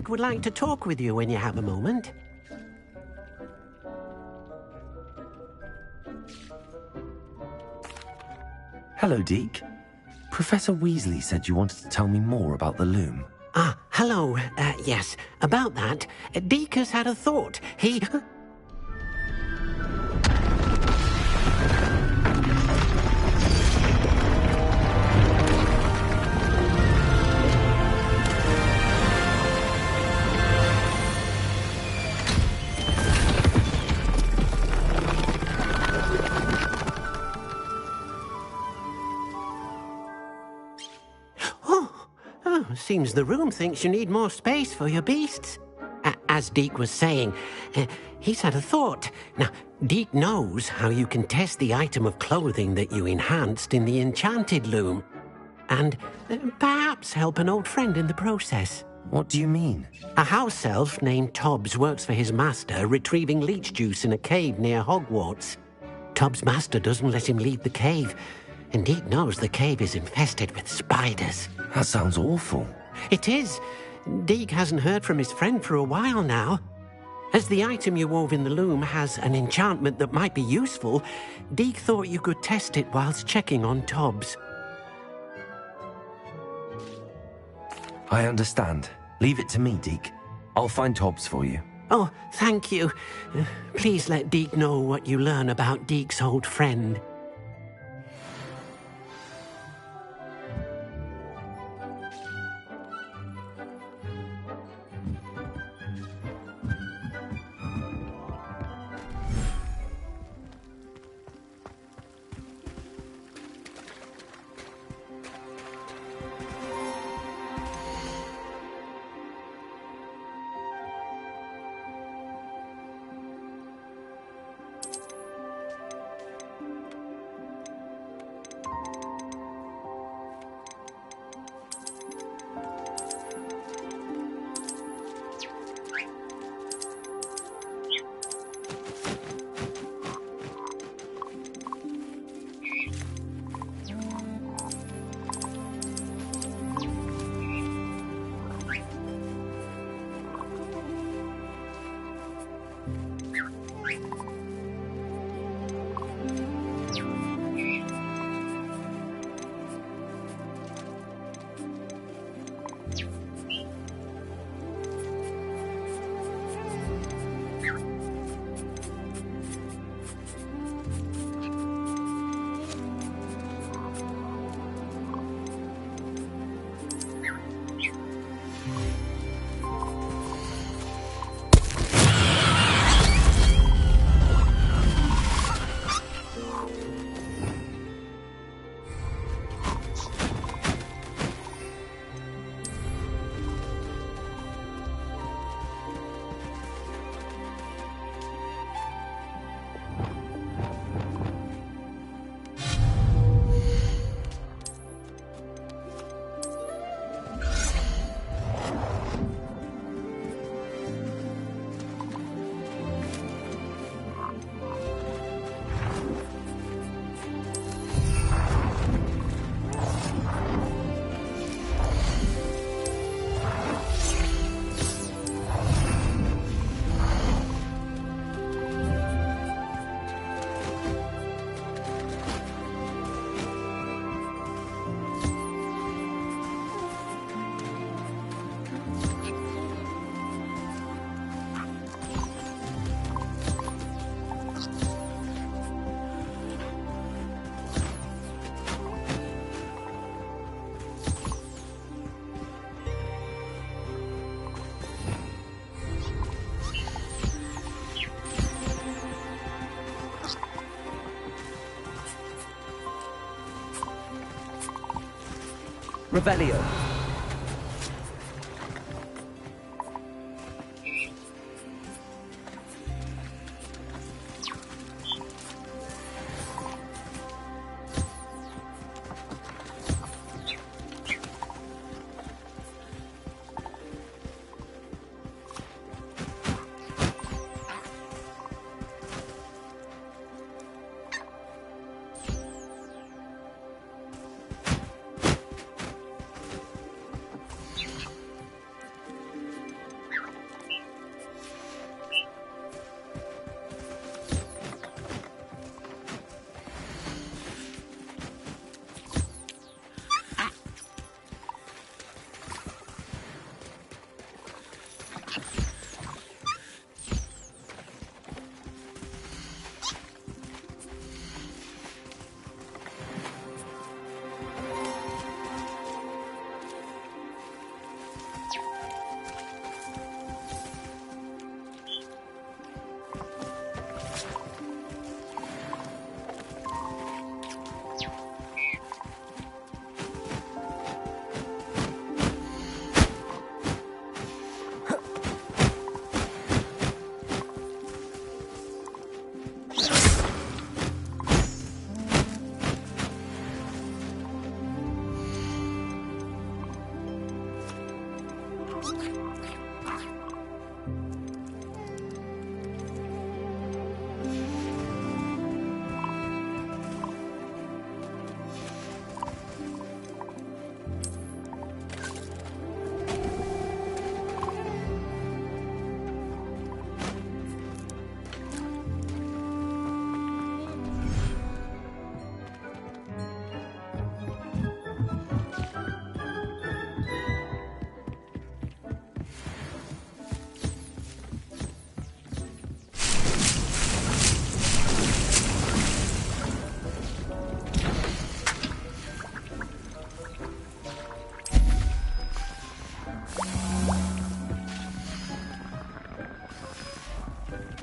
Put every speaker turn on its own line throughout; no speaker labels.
Deke would like to talk with you when you have a moment.
Hello, Deke. Professor Weasley said you wanted to tell me more about the loom.
Ah, hello. Yes, about that. Deke has had a thought. He... Seems the room thinks you need more space for your beasts. As Deke was saying, he's had a thought. Now, Deke knows how you can test the item of clothing that you enhanced in the enchanted loom. And perhaps help an old friend in the process.
What do you mean?
A house elf named Tobbs works for his master, retrieving leech juice in a cave near Hogwarts. Tobbs' master doesn't let him leave the cave, and Deke knows the cave is infested with spiders.
That sounds awful.
It is. Deke hasn't heard from his friend for a while now. As the item you wove in the loom has an enchantment that might be useful, Deke thought you could test it whilst checking on Tobbs.
I understand. Leave it to me, Deke. I'll find Tobbs for you.
Oh, thank you. Please let Deke know what you learn about Deke's old friend.
Revelio.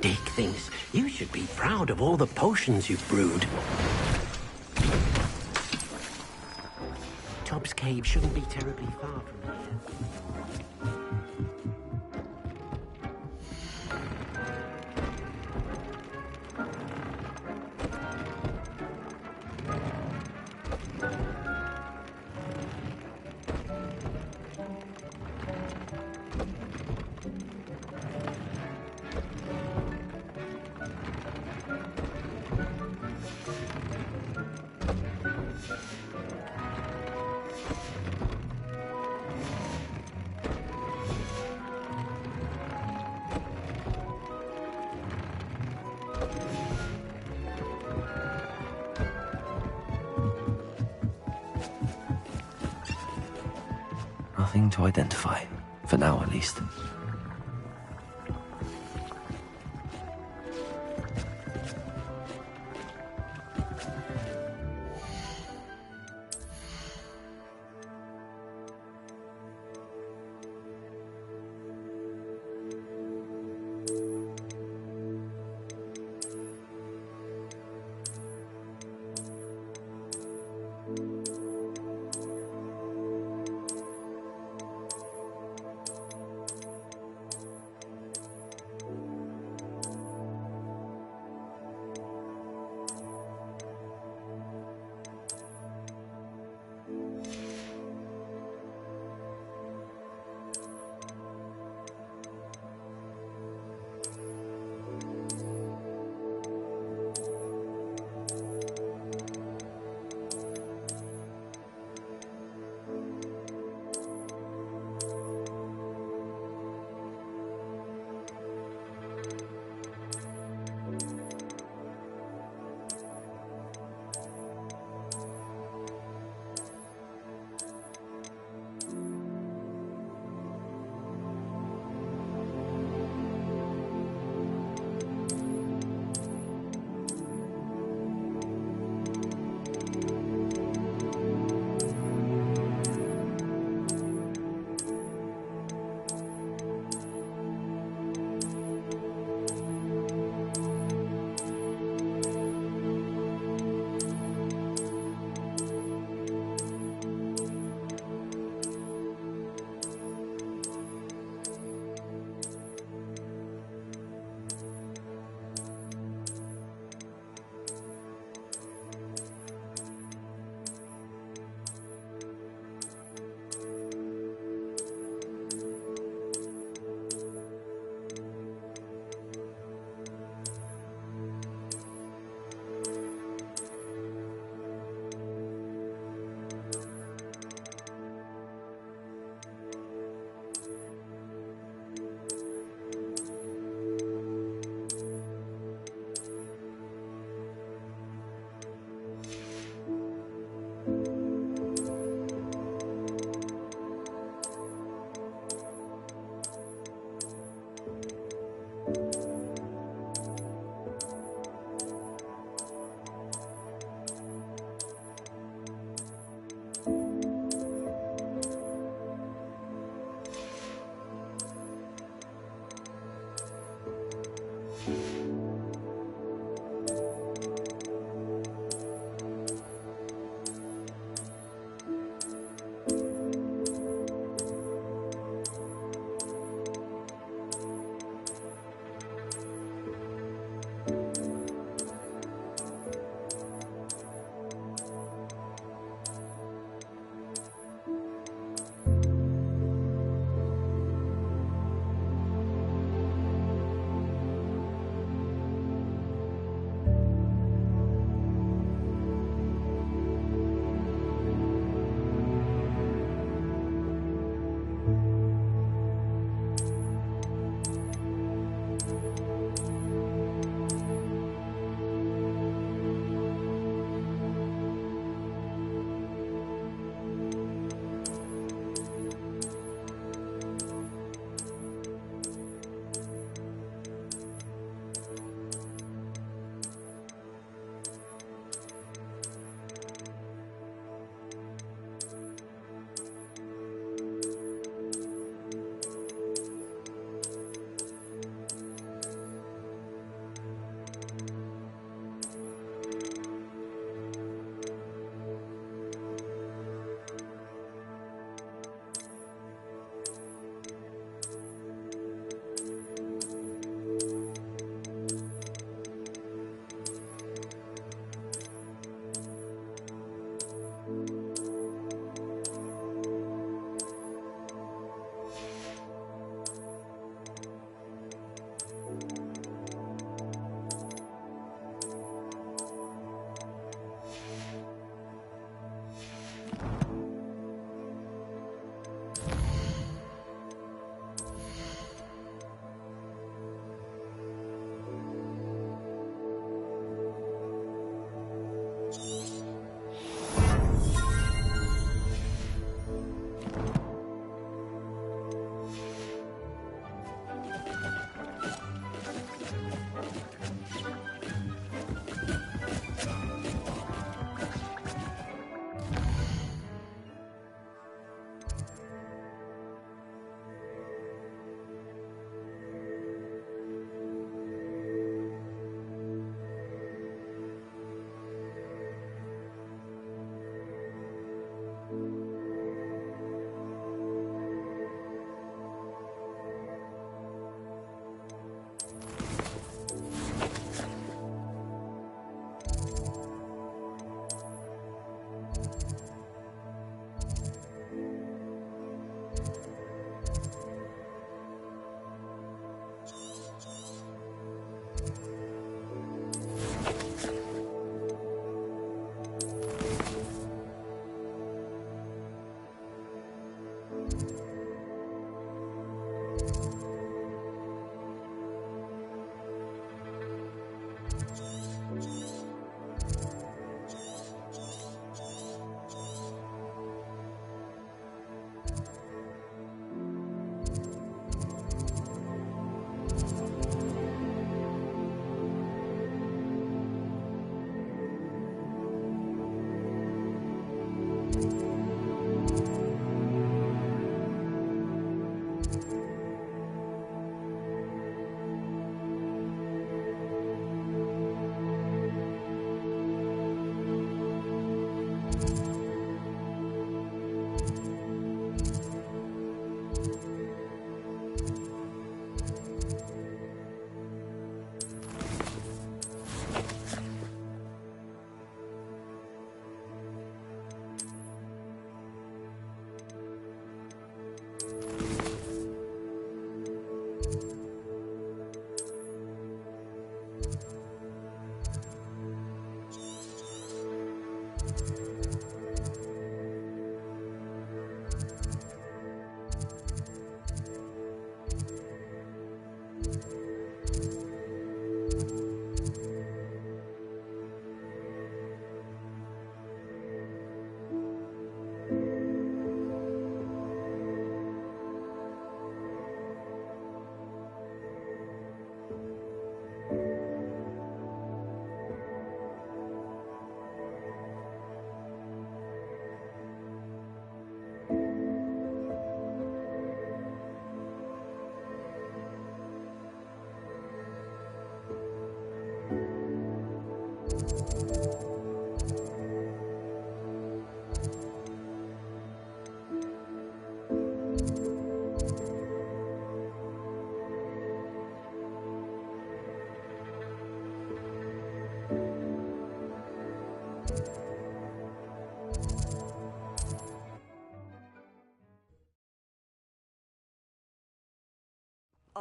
Deek thinks you should be proud of all the potions you've brewed. Tob's cave shouldn't be terribly far from here.
Nothing to identify, for now at least.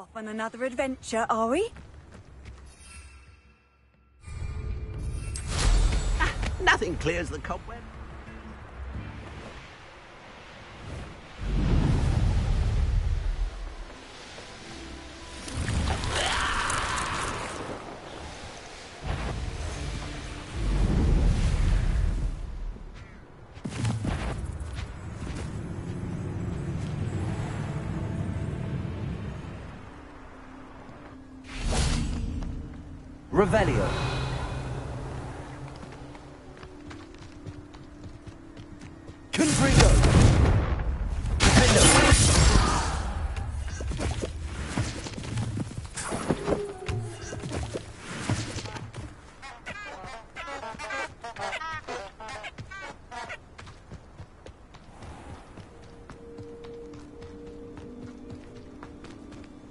Off on another adventure, are we?
Nothing clears the cobweb.
Revelio. Confringo.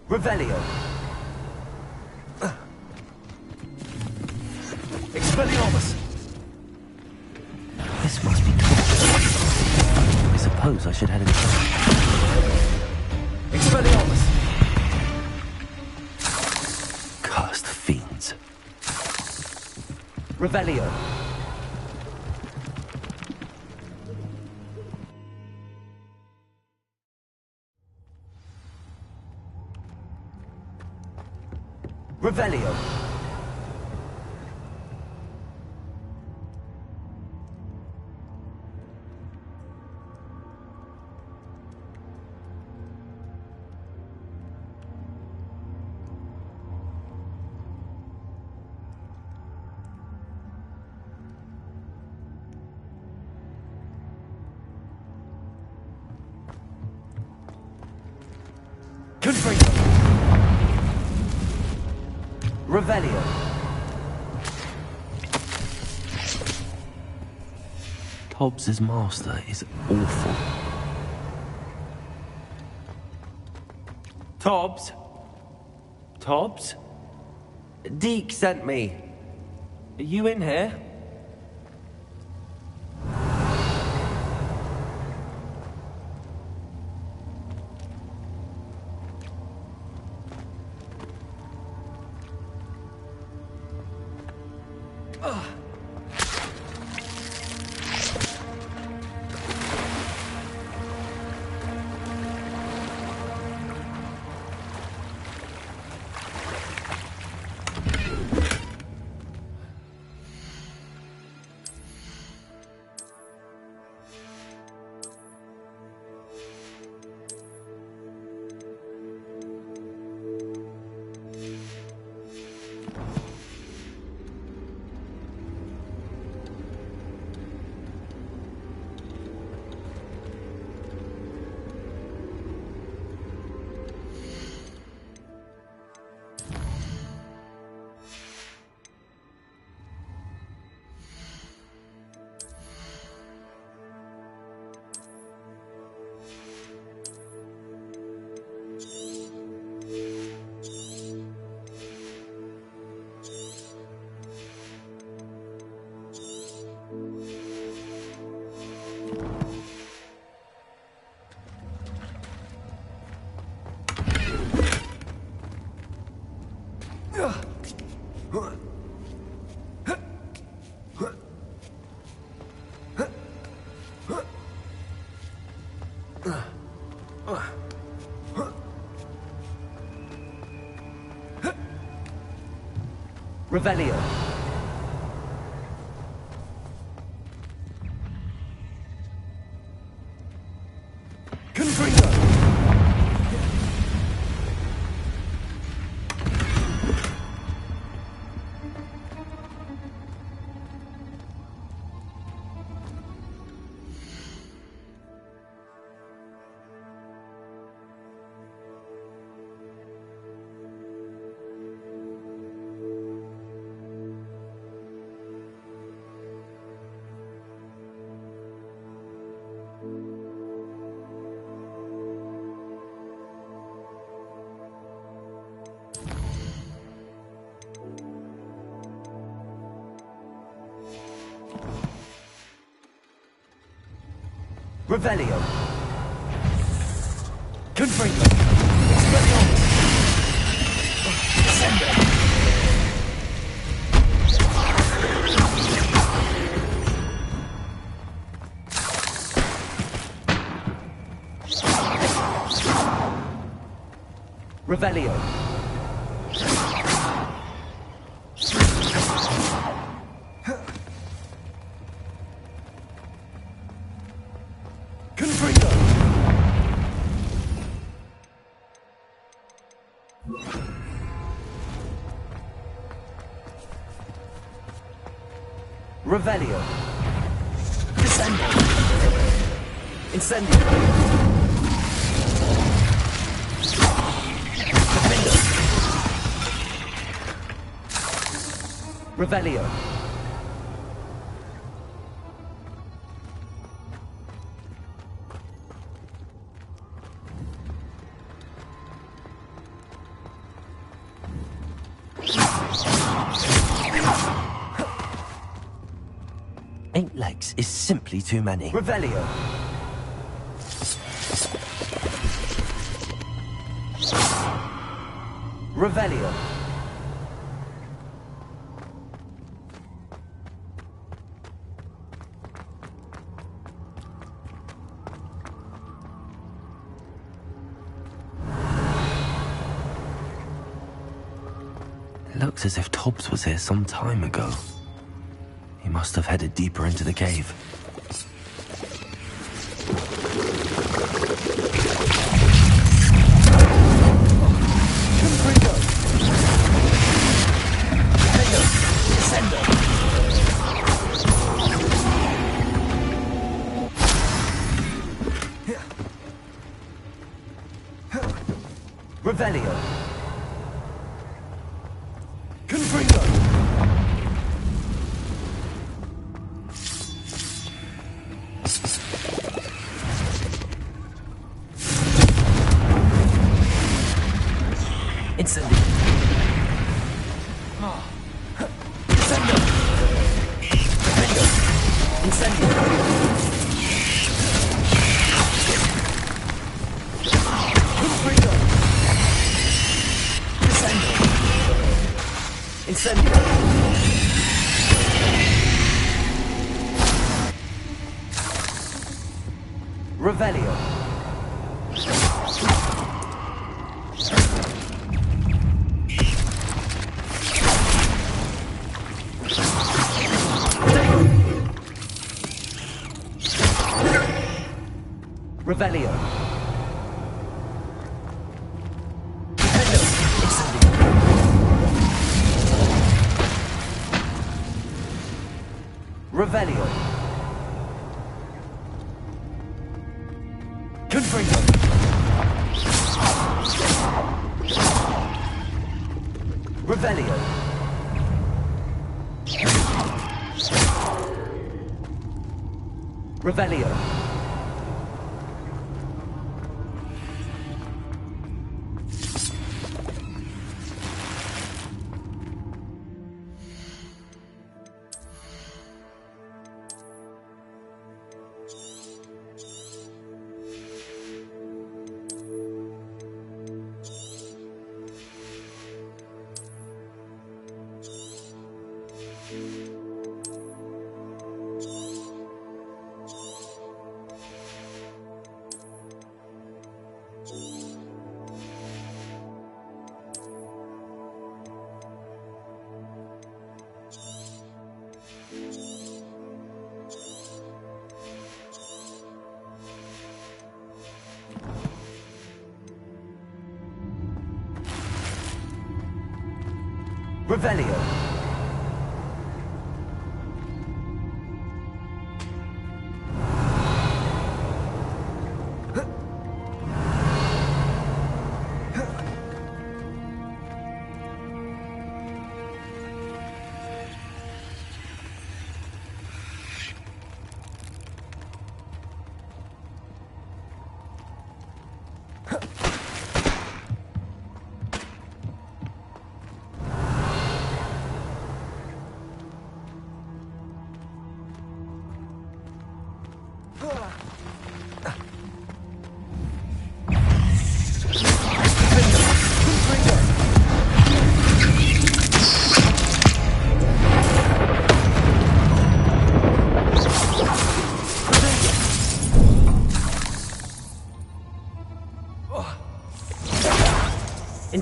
Revelio. Expelliarmus!
This must be torture. I suppose I should head inside.
Expelliarmus!
Cursed fiends.
Revelio. Revelio. Confringo. Revelio.
Hobbs's master is awful.
Tobbs? Tobbs? Deke sent me. Are you in here? Revelio. Confringo. Revelio. Confringo. Expelliarmus. Revelio. Confringo. Revelio. Descendo. Incendio. Defendo. Revelio.
Eight legs is simply too many.
Revelio. Revelio.
It looks as if Tobbs was here some time ago. He must have headed deeper into the cave.
Confringo. Defendo. Descendo. Revelio. Confringo. Incendio. Descendo. Defendo. Incendio. Confringo. Descendo. Incendio. Revelio. Revelio. Defendo. Incendio. Revelio. Confringo. Revelio. Revelio. Revelio.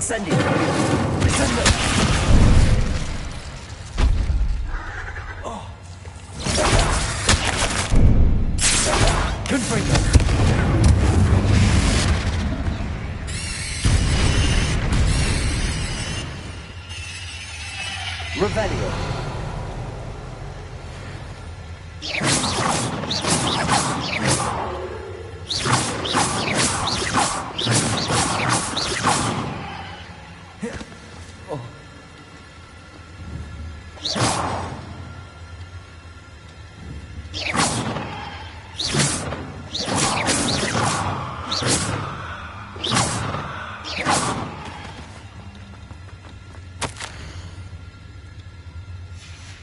Incendio! Incendio! Confringo! Revelio!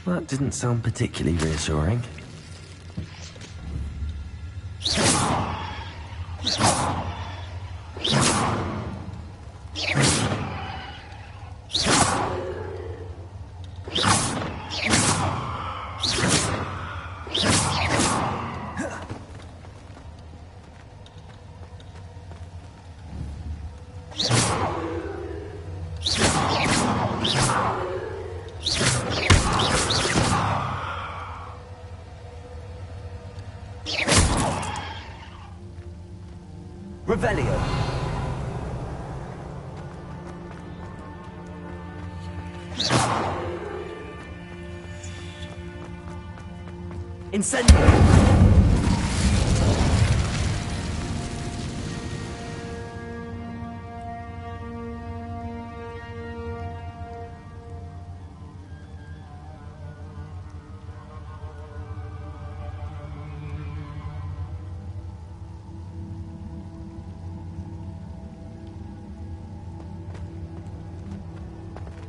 That didn't sound particularly reassuring.
Revelio! Incendio!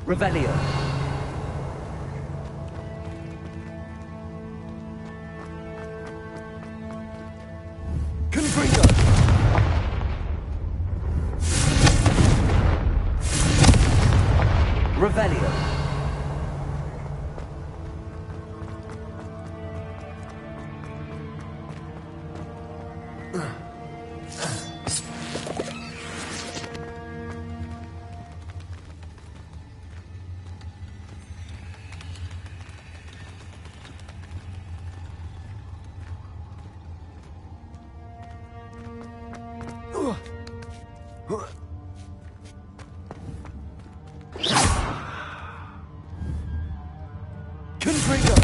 Revelio! Confringo! Revelio! Confringo!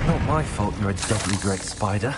Not my fault you're a deadly great spider.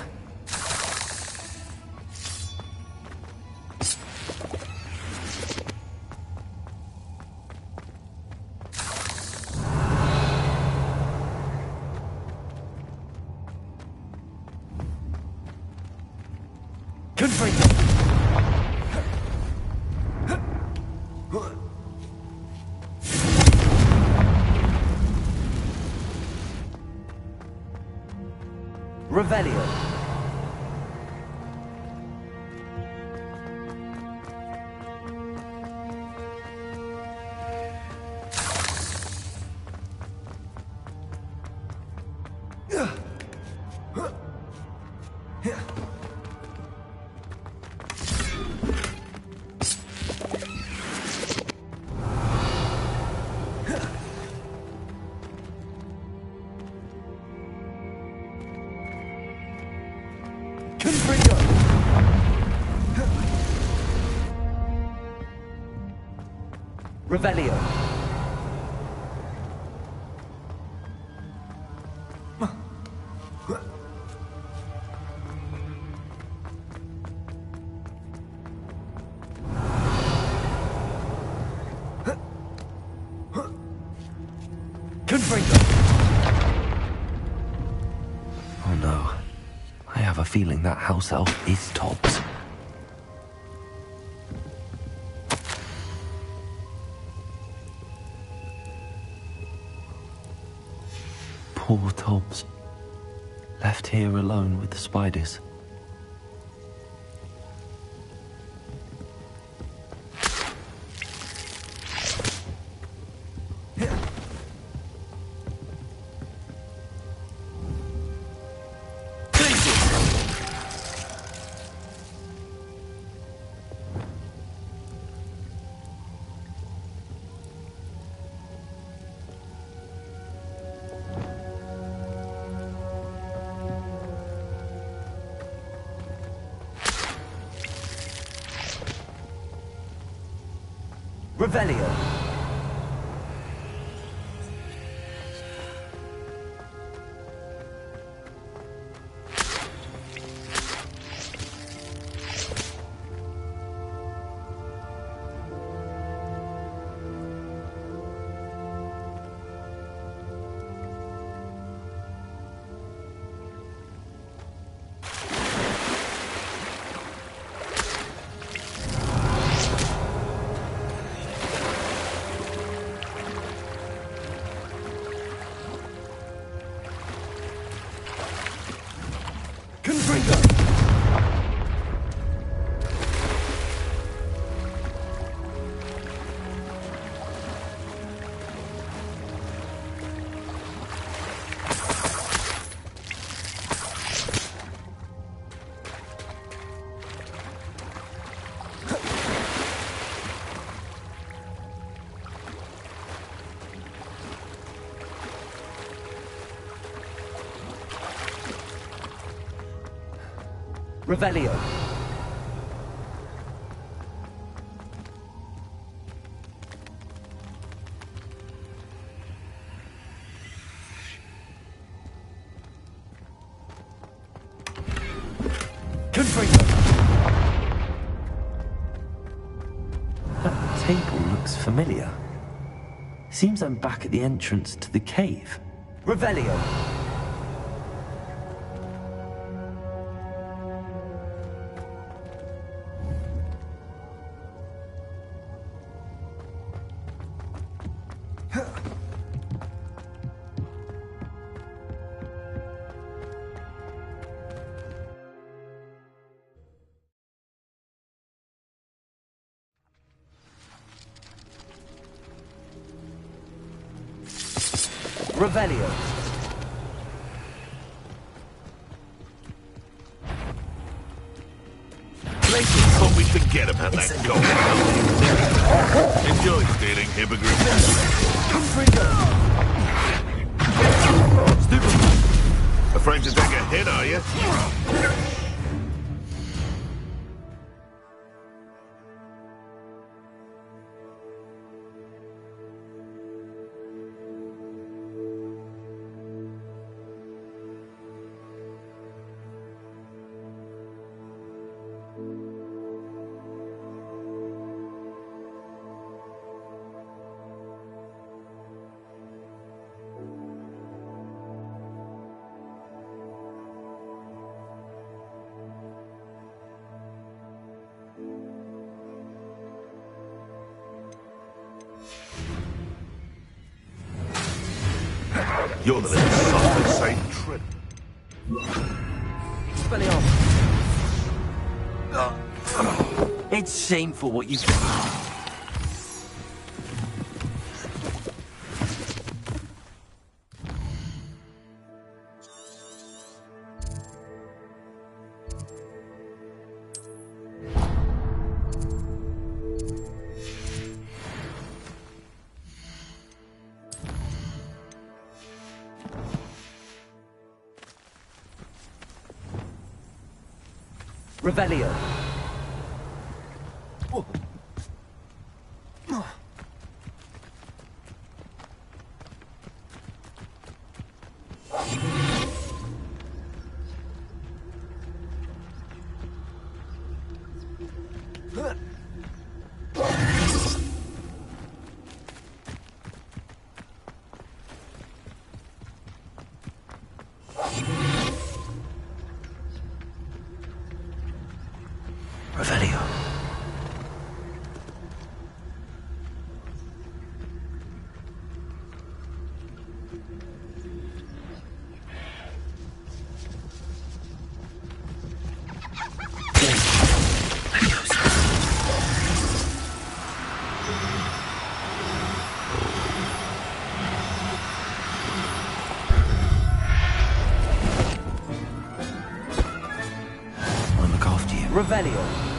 Revelio. Revelio.
Oh no. I have a feeling that house elf is Tobbs. Poor Tobbs. Left here alone with the spiders.
Revelio. Revelio.
That table looks familiar. Seems I'm back at the entrance to the cave.
Revelio. Revelio.
Thought we'd forget about that gold. Enjoy stealing, hypocrite. Stupid. Afraid to take a hit, are you? You're the little son of Saint Trip.
It's shameful what you...
Revelio.
Revelio. I'll look after you.
Revelio.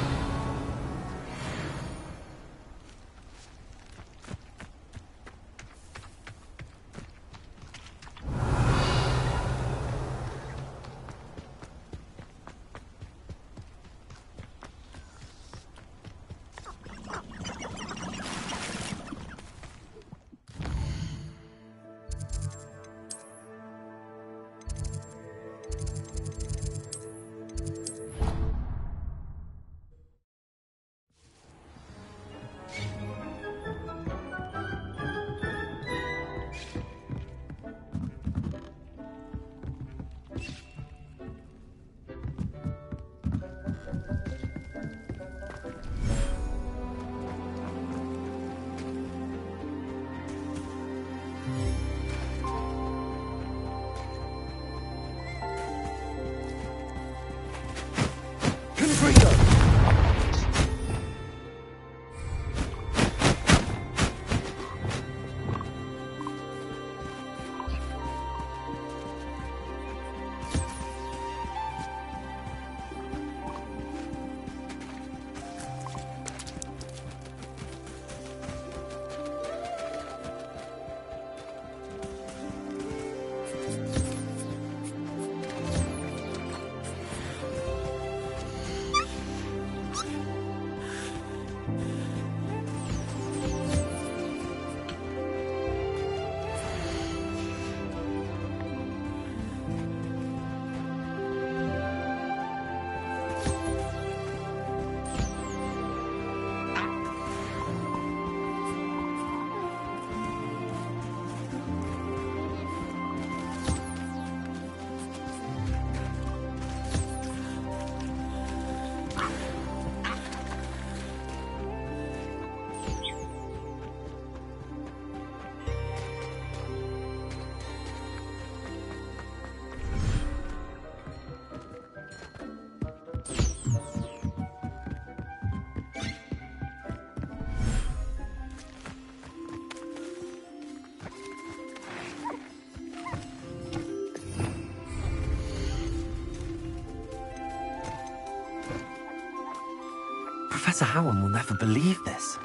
Professor Howard will never believe this.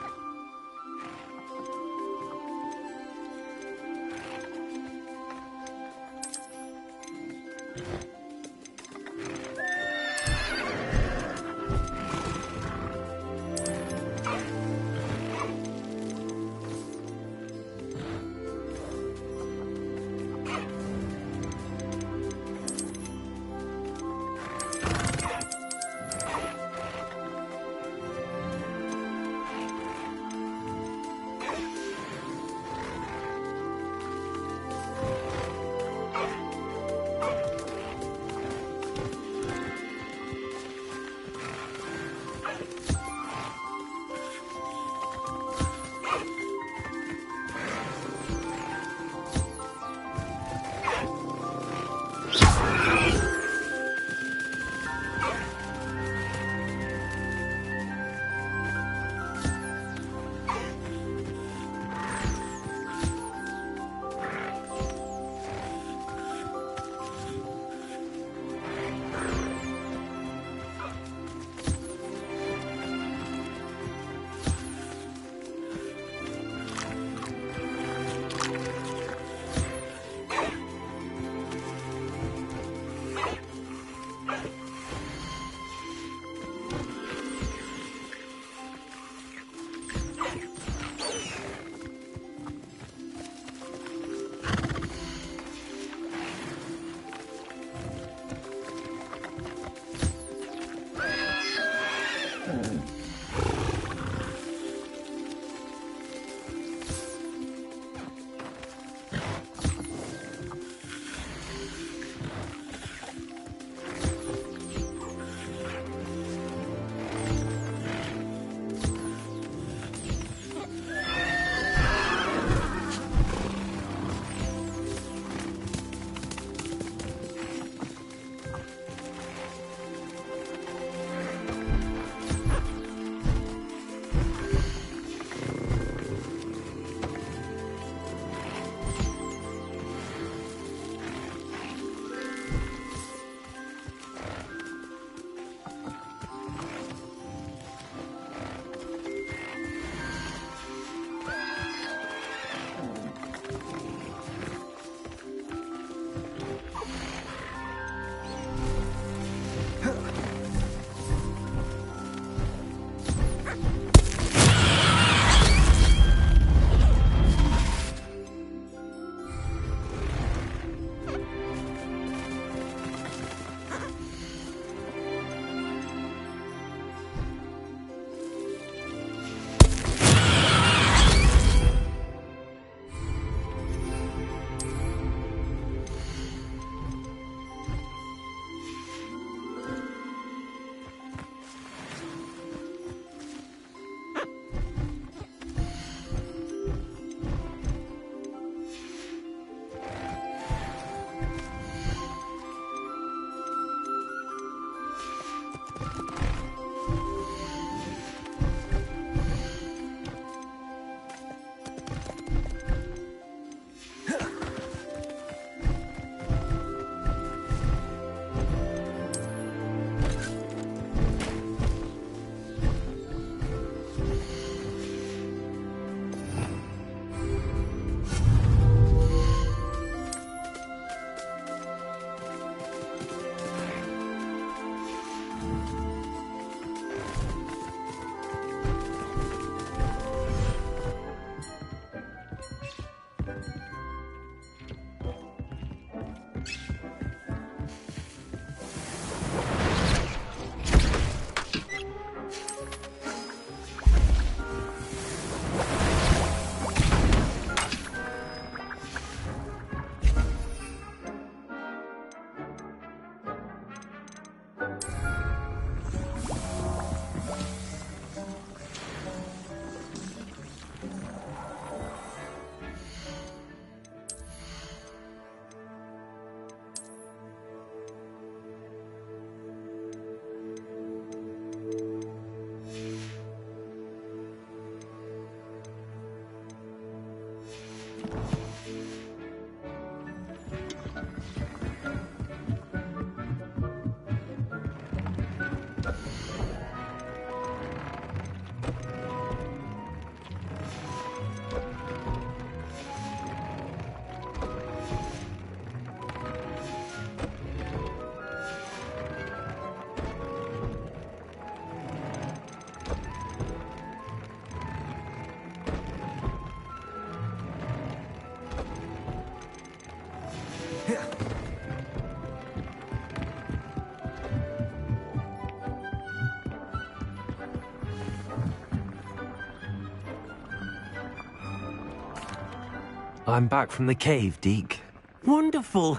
I'm back from the cave, Deke.
Wonderful.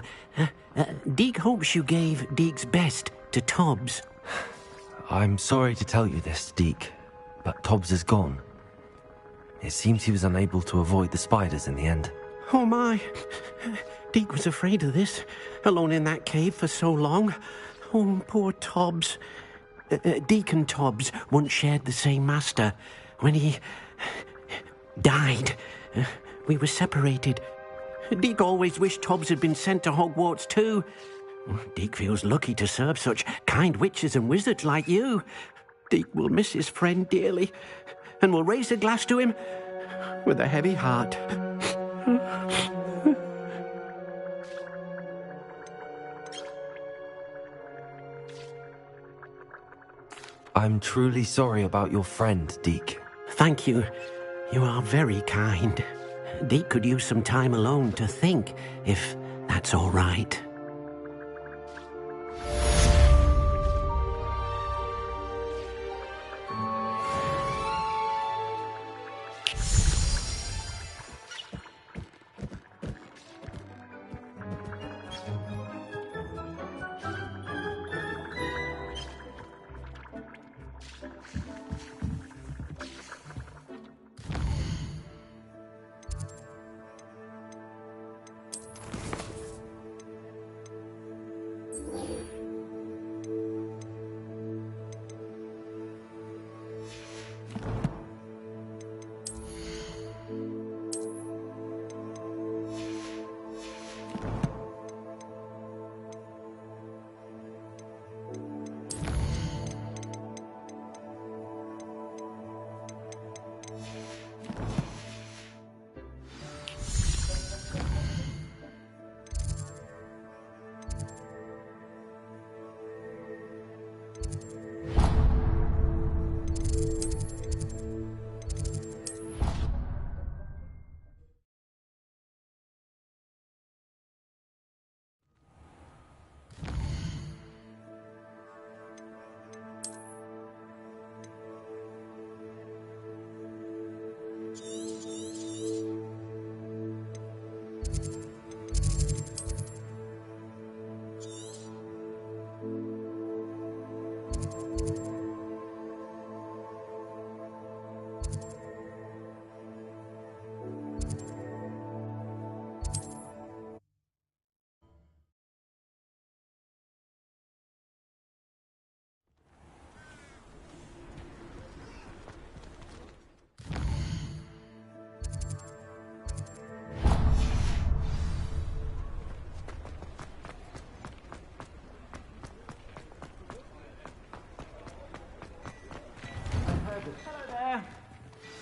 Deke hopes you gave Deke's best to Tobbs.
I'm sorry to tell you this, Deke, but Tobbs is gone. It seems he was unable to avoid the spiders in the end.
Oh my. Deke was afraid of this, alone in that cave for so long. Oh, poor Tobbs. Deke and Tobbs once shared the same master. When he died, we were separated. Deke always wished Tobbs had been sent to Hogwarts too. Deke feels lucky to serve such kind witches and wizards like you. Deke will miss his friend dearly, and will raise a glass to him with a heavy heart.
I'm truly sorry about your friend, Deke.
Thank you. You are very kind. Deke could use some time alone to think, if that's all right.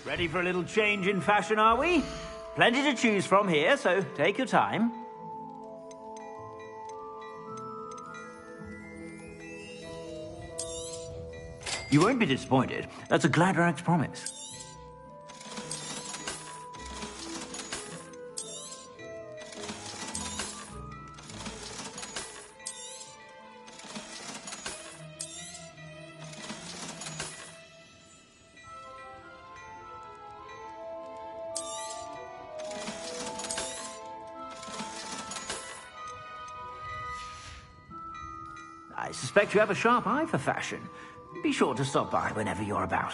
Ready for a little change in fashion, are we? Plenty to choose from here, so take your time. You won't be disappointed. That's a Gladrag's promise. I suspect you have a sharp eye for fashion. Be sure to stop by whenever you're about.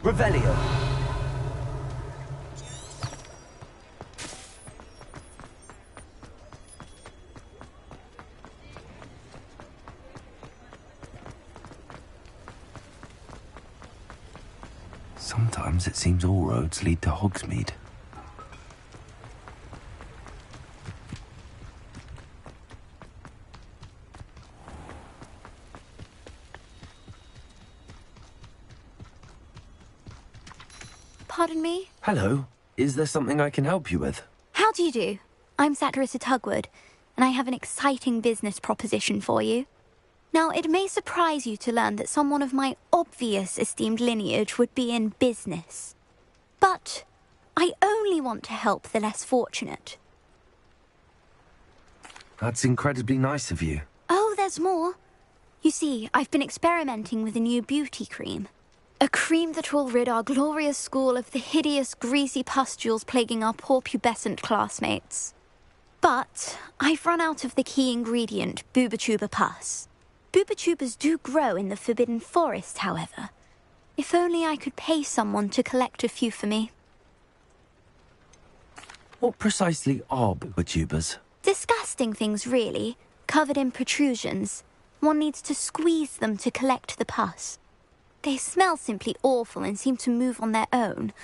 Revelio.
Sometimes it seems all roads lead to Hogsmeade.
Pardon me?
Hello. Is there something I can help you with?
How do you do? I'm Satirissa Tugwood, and I have an exciting business proposition for you. Now, it may surprise you to learn that someone of my obvious esteemed lineage would be in business. But I only want to help the less fortunate.
That's incredibly nice of you.
Oh, there's more. You see, I've been experimenting with a new beauty cream. A cream that will rid our glorious school of the hideous, greasy pustules plaguing our poor pubescent classmates. But I've run out of the key ingredient, Booba-Tuba pus. Booba-Tubas do grow in the Forbidden Forest, however. If only I could pay someone to collect a few for me.
What precisely are Booba-Tubas?
Disgusting things, really, covered in protrusions. One needs to squeeze them to collect the pus. They smell simply awful and seem to move on their own.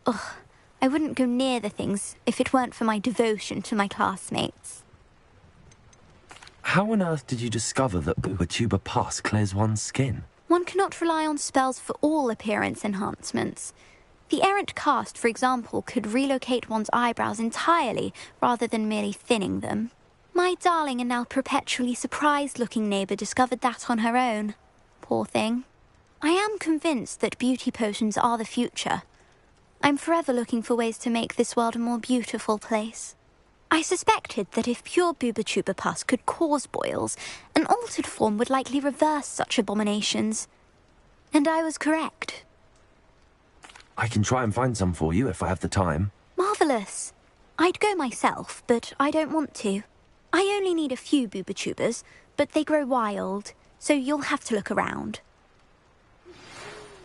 Ugh, I wouldn't go near the things if it weren't for my devotion to my classmates.
How on earth did you discover that Booba-Tuba pus clears one's skin?
One cannot rely on spells for all appearance enhancements. The errant cast, for example, could relocate one's eyebrows entirely rather than merely thinning them. My darling and now perpetually surprised-looking neighbour discovered that on her own. Poor thing. I am convinced that beauty potions are the future. I'm forever looking for ways to make this world a more beautiful place. I suspected that if pure Booba-Tuba pus could cause boils, an altered form would likely reverse such abominations. And I was correct.
I can try and find some for you if I have the time.
Marvellous. I'd go myself, but I don't want to. I only need a few Booba-Tubas, but they grow wild, so you'll have to look around.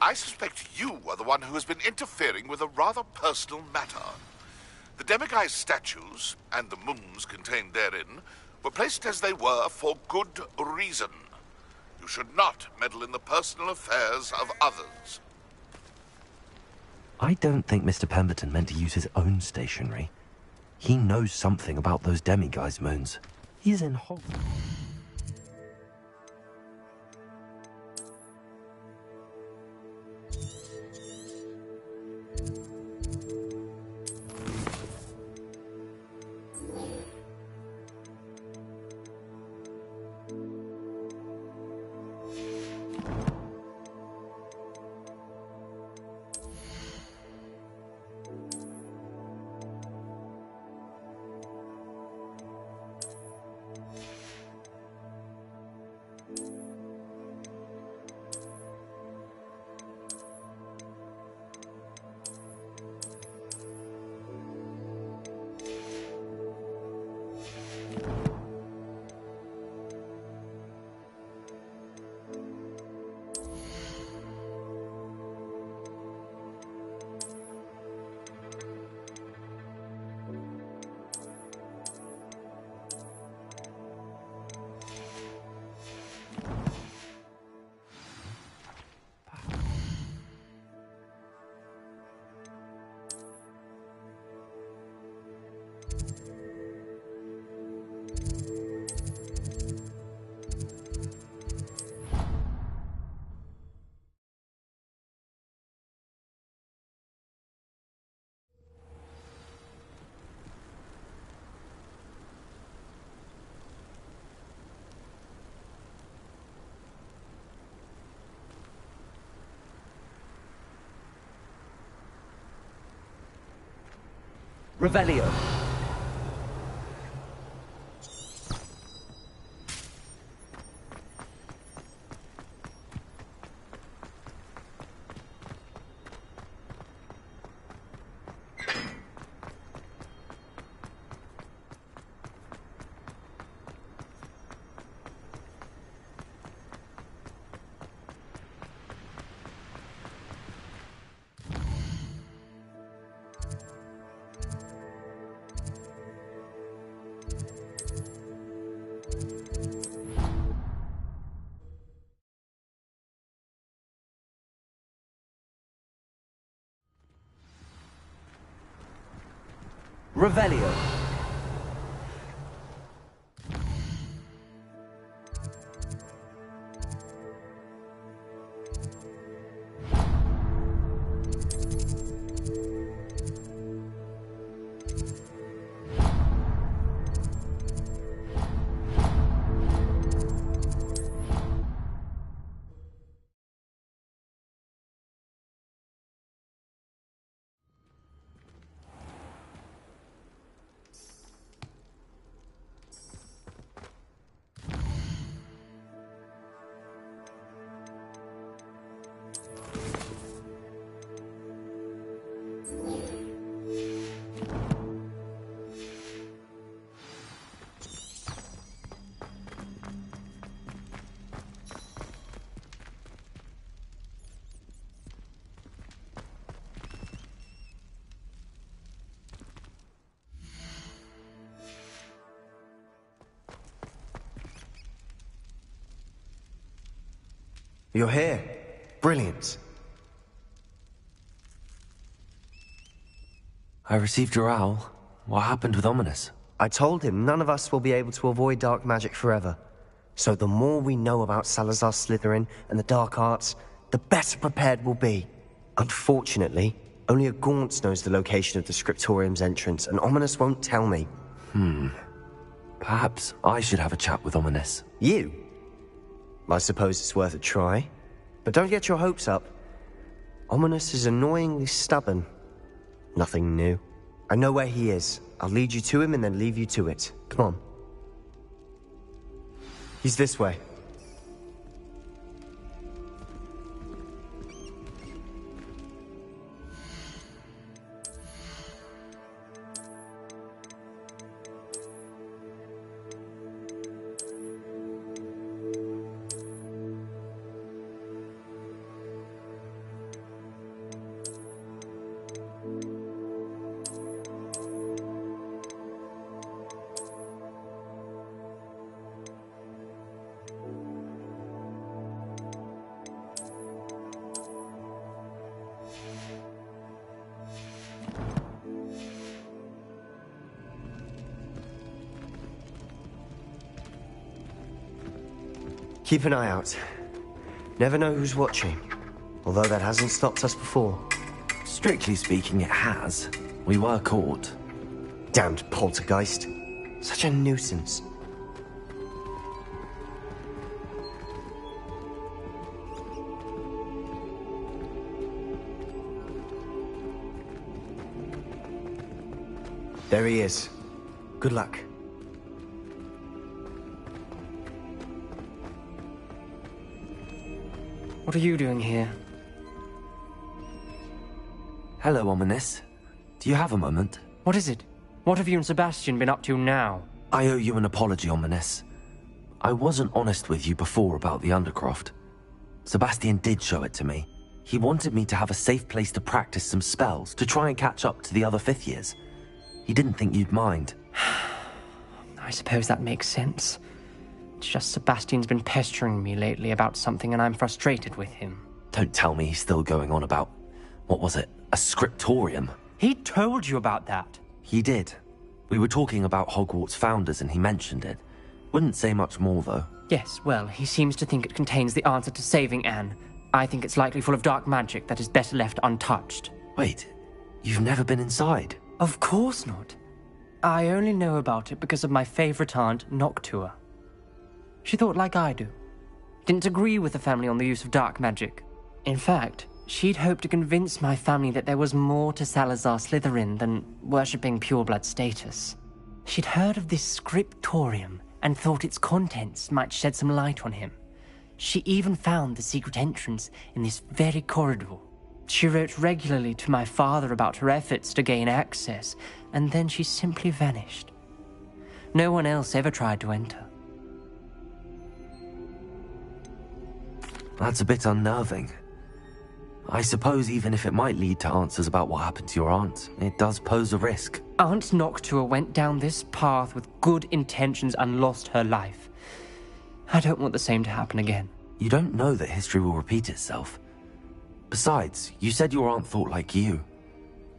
I suspect you are the one who has been interfering with a rather personal matter. The demiguise statues, and the moons contained therein, were placed as they were for good reason. You should not meddle in the personal affairs of others.
I don't think Mr. Pemberton meant to use his own stationery. He knows something about those demiguise moons. He's in Hogwarts.
Revelio. Revelio.
You're here. Brilliant.
I received your owl. What happened with Ominous?
I told him none of us will be able to avoid dark magic forever. So the more we know about Salazar Slytherin and the dark arts, the better prepared we'll be. Unfortunately, only a Gaunt knows the location of the Scriptorium's entrance, and Ominous won't tell me.
Perhaps I should have a chat with Ominous.
You? I suppose it's worth a try. But don't get your hopes up. Ominous is annoyingly stubborn. Nothing new. I know where he is. I'll lead you to him and then leave you to it. Come on. He's this way. Keep an eye out. Never know who's watching. Although that hasn't stopped us before.
Strictly speaking, it has. We were caught.
Damned poltergeist. Such a nuisance. There he is. Good luck.
What are you doing here?
Hello, Ominous. Do you have a moment?
What is it? What have you and Sebastian been up to now?
I owe you an apology, Ominous. I wasn't honest with you before about the Undercroft. Sebastian did show it to me. He wanted me to have a safe place to practice some spells to try and catch up to the other fifth years. He didn't think you'd mind.
I suppose that makes sense. It's just Sebastian's been pestering me lately about something and I'm frustrated with him.
Don't tell me he's still going on about, what was it, a scriptorium?
He told you about that.
He did. We were talking about Hogwarts founders and he mentioned it. Wouldn't say much more though.
Yes, well, he seems to think it contains the answer to saving Anne. I think it's likely full of dark magic that is better left untouched.
Wait, you've never been inside?
Of course not. I only know about it because of my favorite aunt, Noctua. She thought like I do. Didn't agree with the family on the use of dark magic. In fact, she'd hoped to convince my family that there was more to Salazar Slytherin than worshipping pureblood status. She'd heard of this scriptorium and thought its contents might shed some light on him. She even found the secret entrance in this very corridor. She wrote regularly to my father about her efforts to gain access, and then she simply vanished. No one else ever tried to enter.
That's a bit unnerving. I suppose even if it might lead to answers about what happened to your aunt, it does pose a risk.
Aunt Noctua went down this path with good intentions and lost her life. I don't want the same to happen again.
You don't know that history will repeat itself. Besides, you said your aunt thought like you.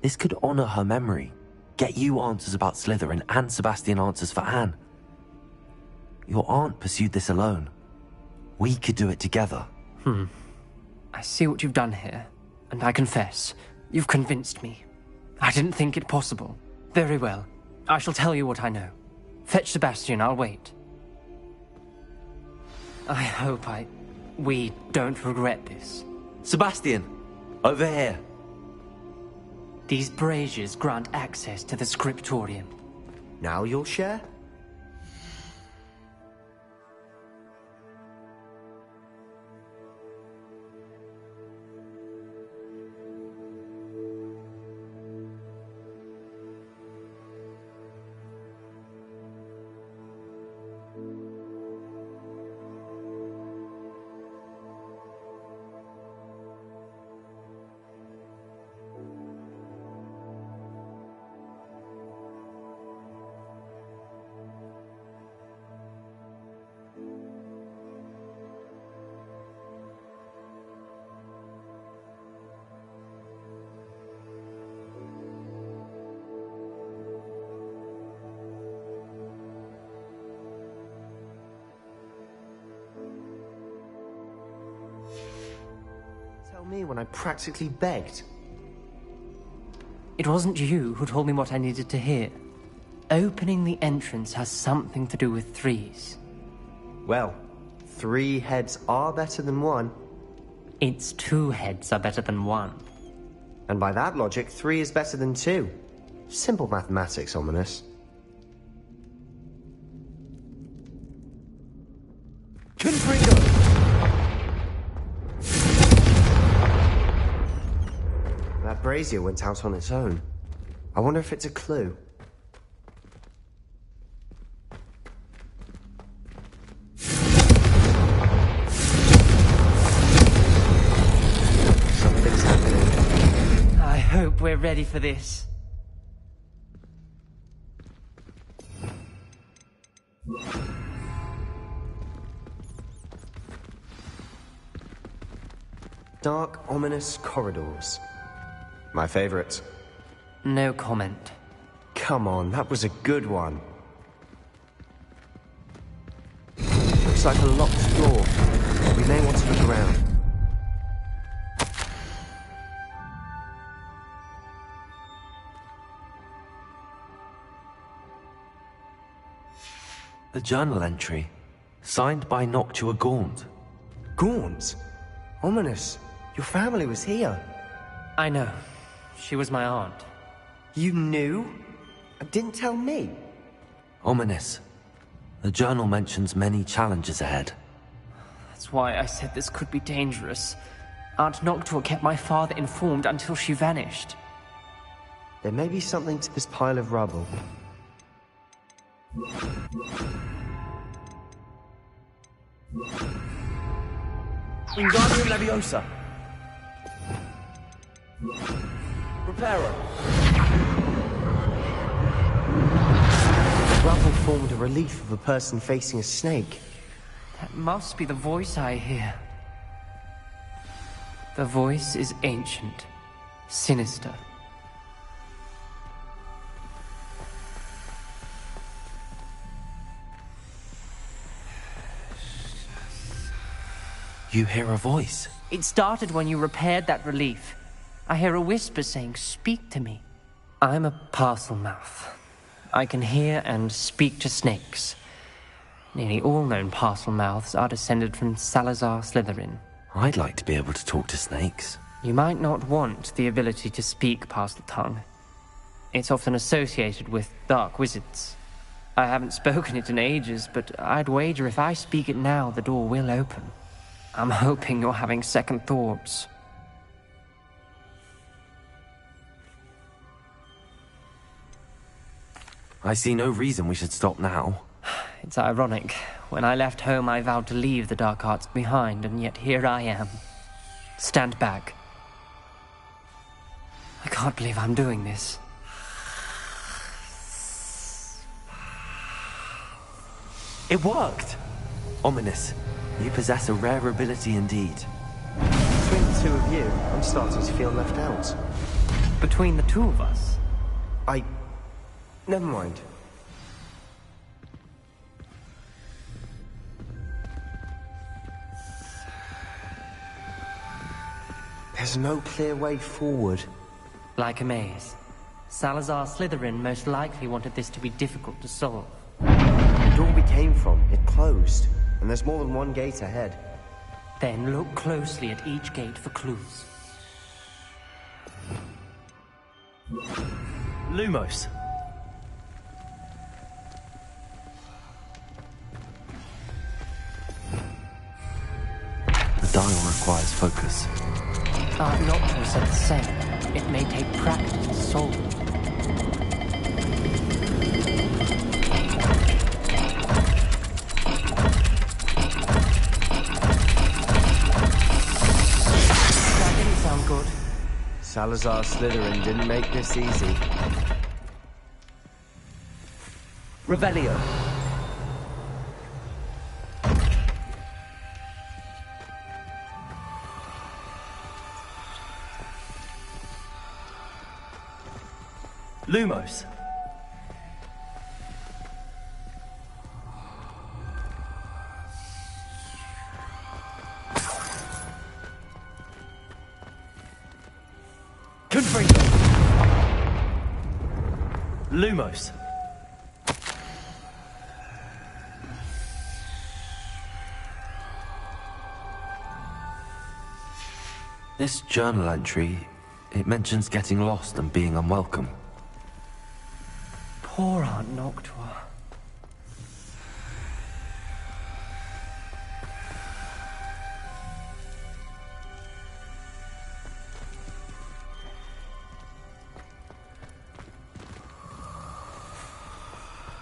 This could honor her memory. Get you answers about Slytherin and Sebastian answers for Anne. Your aunt pursued this alone. We could do it together.
I see what you've done here, and I confess, you've convinced me. I didn't think it possible. Very well. I shall tell you what I know. Fetch Sebastian, I'll wait. I hope we don't regret this.
Sebastian, over here.
These braziers grant access to the scriptorium.
Now you'll share? Me when I practically begged.
It wasn't you who told me what I needed to hear. Opening the entrance has something to do with threes.
Well, 3 heads are better than 1.
It's 2 heads are better than 1.
And by that logic, 3 is better than 2. Simple mathematics, Ominous.
Confringo!
That brazier went out on its own. I wonder if it's a clue. Something's happening.
I hope we're ready for this.
Dark, ominous corridors. My favorite.
No comment.
Come on, that was a good one. Looks like a locked door. We may want to look around.
A journal entry, signed by Noctua Gaunt.
Gaunt? Ominous. Your family was here.
I know. She was my aunt.
You knew? Didn't tell me.
Ominous. The journal mentions many challenges ahead.
That's why I said this could be dangerous. Aunt Noctua kept my father informed until she vanished.
There may be something to this pile of rubble.
Wingardium Leviosa. Reparo.
The rubble formed a relief of a person facing a snake.
That must be the voice I hear. The voice is ancient, sinister.
You hear a voice?
It started when you repaired that relief. I hear a whisper saying, "Speak to me." I'm a parcel mouth. I can hear and speak to snakes. Nearly all known parcel mouths are descended from Salazar Slytherin.
I'd like to be able to talk to snakes.
You might not want the ability to speak parcel tongue. It's often associated with dark wizards. I haven't spoken it in ages, but I'd wager if I speak it now, the door will open. I'm hoping you're having second thoughts.
I see no reason we should stop now.
It's ironic. When I left home, I vowed to leave the dark arts behind, and yet here I am. Stand back. I can't believe I'm doing this.
It worked! Ominous. You possess a rare ability indeed.
Between the two of you, I'm starting to feel left out.
Between the two of us?
I Never mind. There's no clear way forward.
Like a maze. Salazar Slytherin most likely wanted this to be difficult to solve.
The door we came from, it closed. And there's more than one gate ahead.
Then look closely at each gate for clues.
Lumos. The dial requires focus.
Aunt Noctua said the same. It may take practice to solve it. That didn't sound good.
Salazar Slytherin didn't make this easy.
Revelio.
Lumos.
Confringo.
Lumos. This journal entry, it mentions getting lost and being unwelcome.
Poor Aunt Noctua.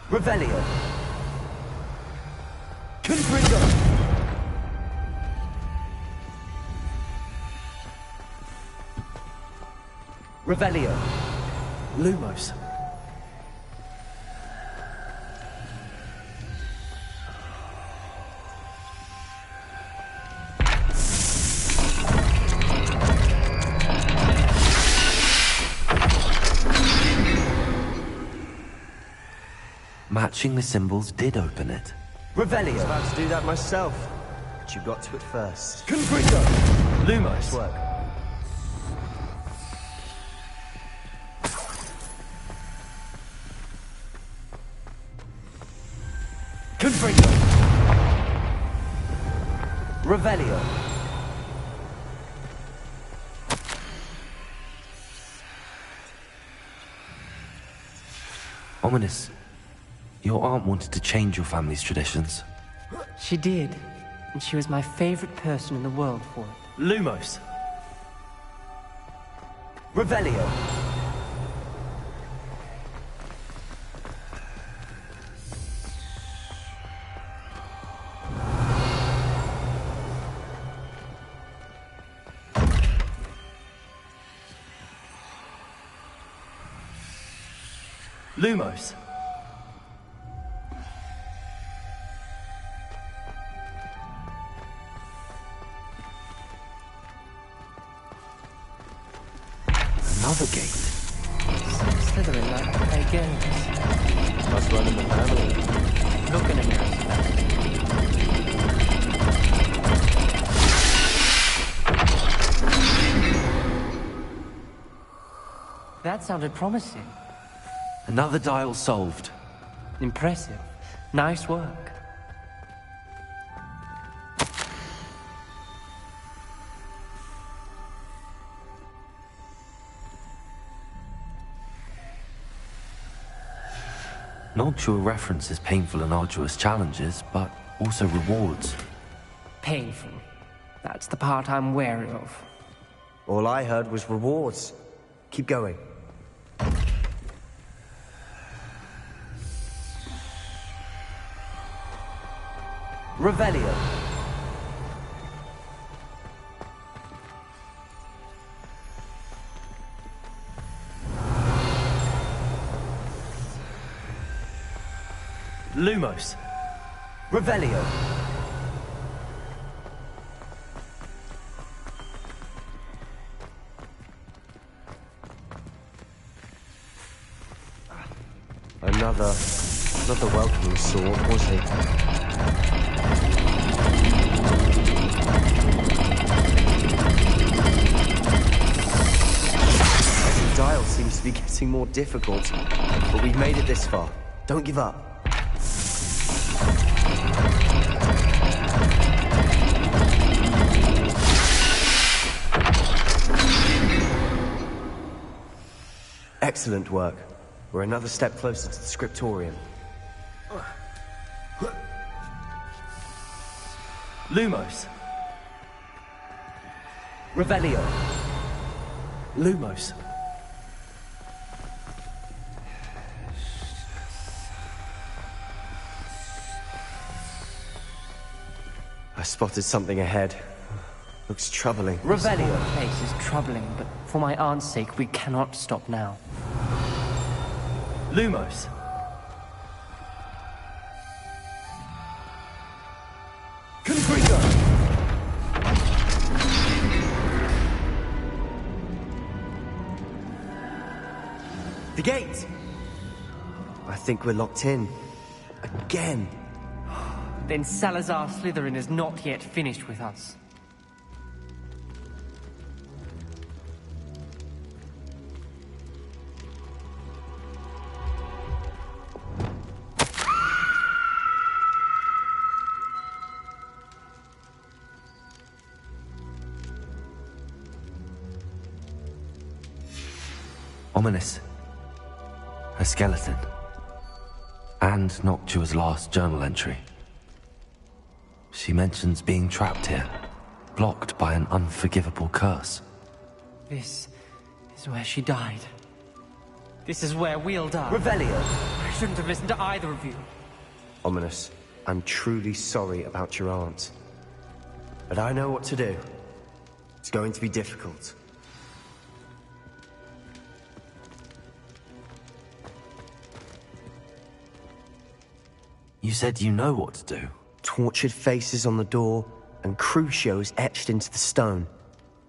Revelio. Confringo. Revelio.
Lumos. Matching the symbols did open it.
I was
Revelio.
about to do that myself. But you got to it first.
Confringo.
Lumos.
Nice work.
Confringo. Revelio.
Ominous. Your aunt wanted to change your family's traditions.
She did. And she was my favorite person in the world for it.
Lumos.
Revelio.
Lumos. Another gate.
Some Slytherin like to play games.
Must run in the family.
Look in a mirror, Sebastian. That sounded promising.
Another dial solved.
Impressive. Nice work.
Noctua references painful and arduous challenges, but also rewards.
Painful. That's the part I'm wary of.
All I heard was rewards. Keep going.
Revelio.
Lumos.
Revelio.
Another welcoming sword, was he? The dial seems to be getting more difficult, but we've made it this far. Don't give up. Excellent work. We're another step closer to the scriptorium.
Lumos.
Revelio.
Lumos.
I spotted something ahead. Looks troubling.
Revelio.
The place is troubling, but for my aunt's sake, we cannot stop now.
Lumos.
Confringo.
The gate! I think we're locked in. Again.
Then Salazar Slytherin is not yet finished with us.
Ominous. A skeleton. And Noctua's last journal entry. She mentions being trapped here, blocked by an unforgivable curse.
This is where she died. This is where we'll die.
Revelio.
I shouldn't have listened to either of you.
Ominous, I'm truly sorry about your aunt. But I know what to do. It's going to be difficult.
You said you know what to do.
Tortured faces on the door, and Crucios etched into the stone.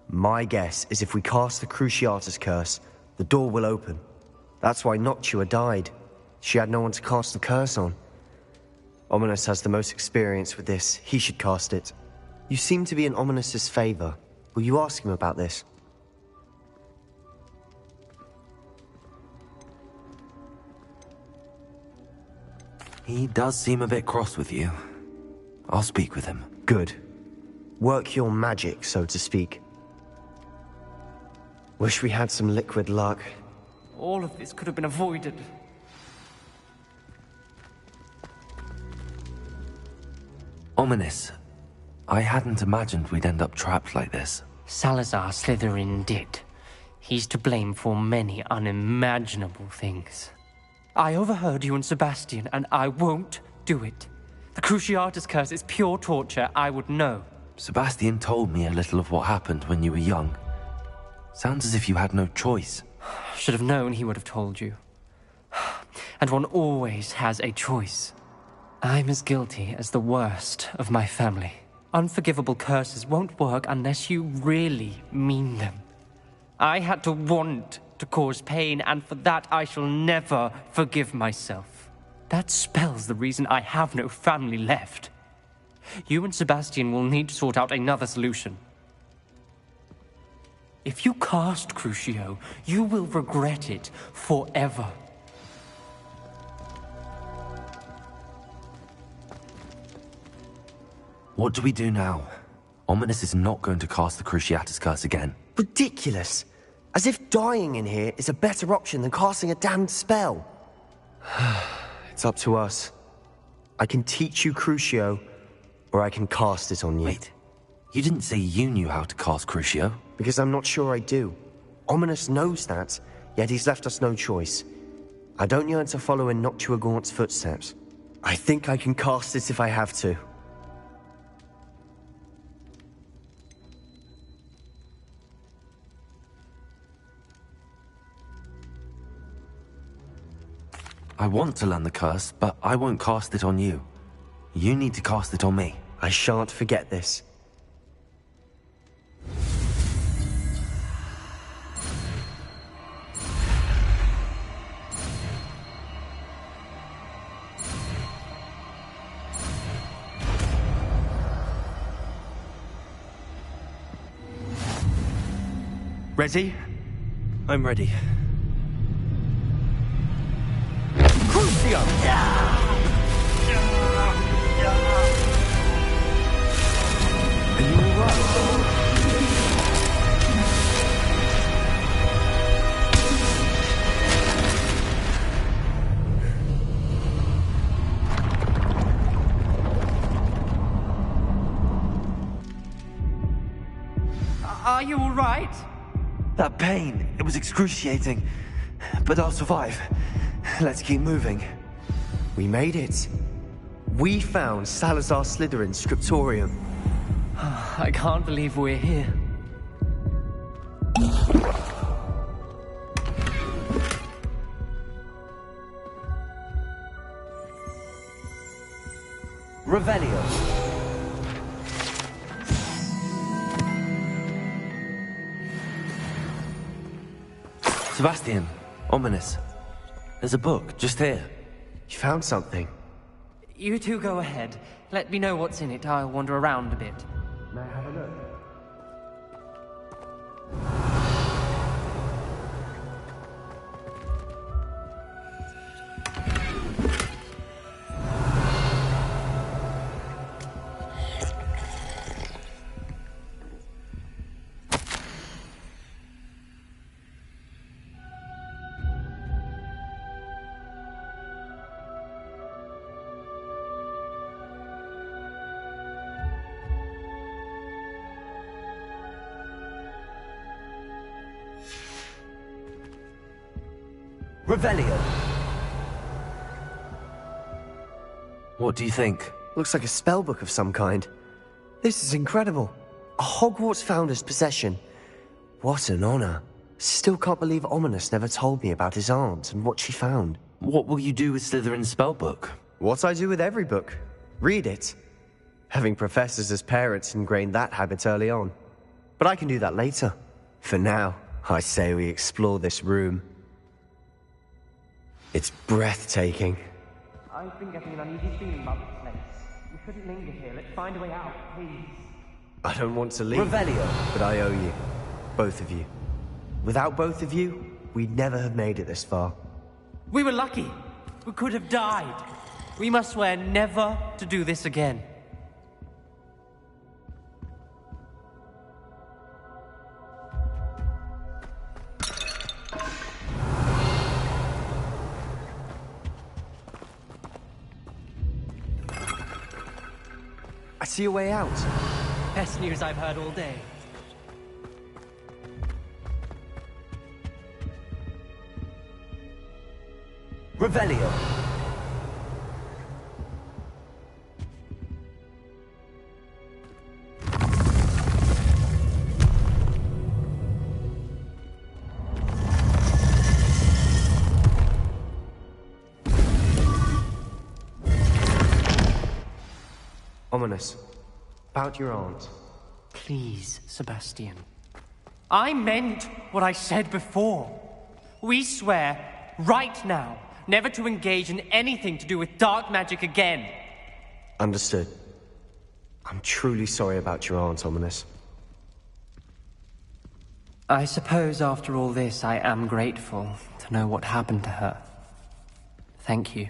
My guess is if we cast the Cruciatus curse, the door will open. That's why Noctua died. She had no one to cast the curse on. Ominous has the most experience with this. He should cast it. You seem to be in Ominous's favor. Will you ask him about this?
He does seem a bit cross with you. I'll speak with him.
Good. Work your magic, so to speak. Wish we had some liquid luck.
All of this could have been avoided.
Ominous. I hadn't imagined we'd end up trapped like this.
Salazar Slytherin did. He's to blame for many unimaginable things. I overheard you and Sebastian, and I won't do it. The Cruciatus curse is pure torture, I would know.
Sebastian told me a little of what happened when you were young. Sounds as if you had no choice.
Should have known he would have told you. And one always has a choice. I'm as guilty as the worst of my family. Unforgivable curses won't work unless you really mean them. I had to want to cause pain, and for that I shall never forgive myself. That spells the reason I have no family left. You and Sebastian will need to sort out another solution. If you cast Crucio, you will regret it forever.
What do we do now? Ominous is not going to cast the Cruciatus curse again.
Ridiculous! As if dying in here is a better option than casting a damned spell. It's up to us. I can teach you Crucio, or I can cast it on you.
Wait, you didn't say you knew how to cast Crucio?
Because I'm not sure I do. Ominous knows that, yet he's left us no choice. I don't yearn to follow in Noctua Gaunt's footsteps. I think I can cast it if I have to.
I want to learn the curse, but I won't cast it on you. You need to cast it on me.
I shan't forget this. Ready?
I'm ready.
Crucio!
Are you alright?
Are you all right?
That pain, it was excruciating. But I'll survive. Let's keep moving.
We made it. We found Salazar Slytherin's scriptorium.
I can't believe we're here.
Revelio.
Sebastian, ominous. There's a book, just here.
You found something.
You two go ahead. Let me know what's in it. I'll wander around a bit.
May I have a look?
Revelio.
What do you think?
Looks like a spellbook of some kind. This is incredible. A Hogwarts founder's possession. What an honor. Still can't believe Ominous never told me about his aunt and what she found.
What will you do with Slytherin's spellbook?
What I do with every book. Read it. Having professors as parents ingrained that habit early on. But I can do that later. For now, I say we explore this room. It's breathtaking.
I've been getting an uneasy feeling about this place. We shouldn't linger here. Let's find a way out, please.
I don't want to leave,
Revelio.
but I owe you. Both of you. Without both of you, we'd never have made it this far.
We were lucky. We could have died. We must swear never to do this again.
I see a way out.
Best news I've heard all day.
Revelio.
Ominous. About your aunt.
Please, Sebastian. I meant what I said before. We swear, right now, never to engage in anything to do with dark magic again.
Understood. I'm truly sorry about your aunt, Ominous.
I suppose after all this, I am grateful to know what happened to her. Thank you.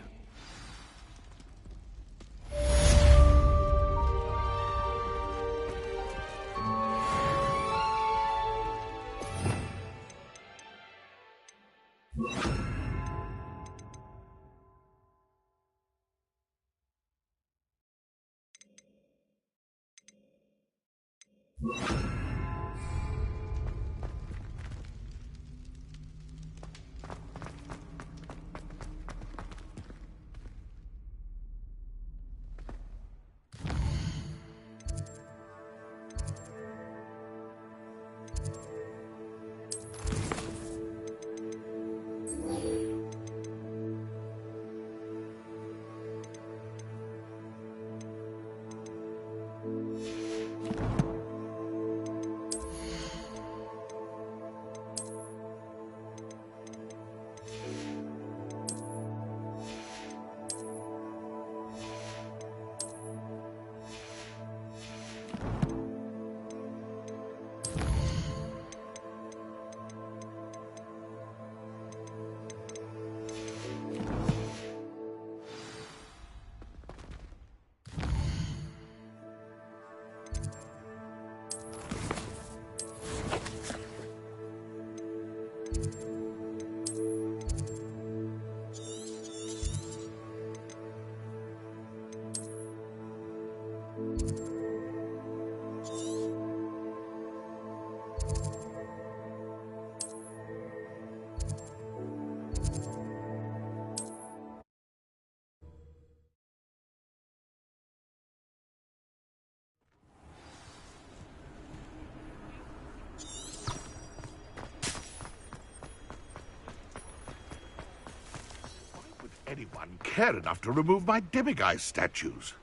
anyone care enough to remove my demiguise statues?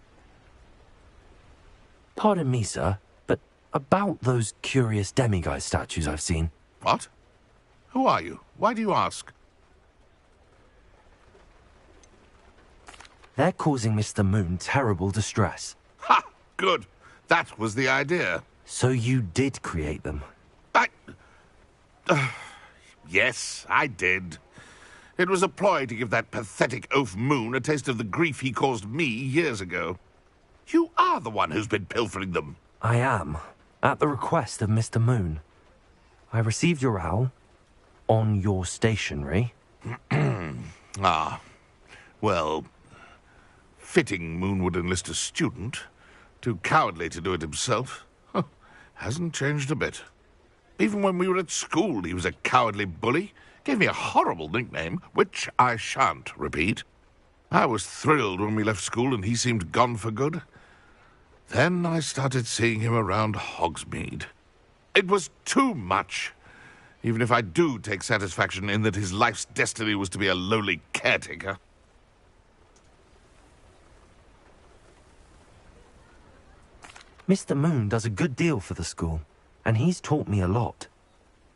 Pardon me, sir, but about those curious demiguise statues I've seen.
What? Who are you? Why do you ask?
They're causing Mr. Moon terrible distress.
Ha! Good. That was the idea.
So you did create them?
Yes, I did. It was a ploy to give that pathetic oaf Moon a taste of the grief he caused me years ago. You are the one who's been pilfering them.
I am, at the request of Mr. Moon. I received your owl on your stationery.
Ah, well, fitting Moon would enlist a student. Too cowardly to do it himself. Huh, hasn't changed a bit. Even when we were at school, he was a cowardly bully. Gave me a horrible nickname, which I shan't repeat. I was thrilled when we left school and he seemed gone for good. Then I started seeing him around Hogsmeade. It was too much. Even if I do take satisfaction in that his life's destiny was to be a lowly caretaker.
Mr. Moon does a good deal for the school, and he's taught me a lot.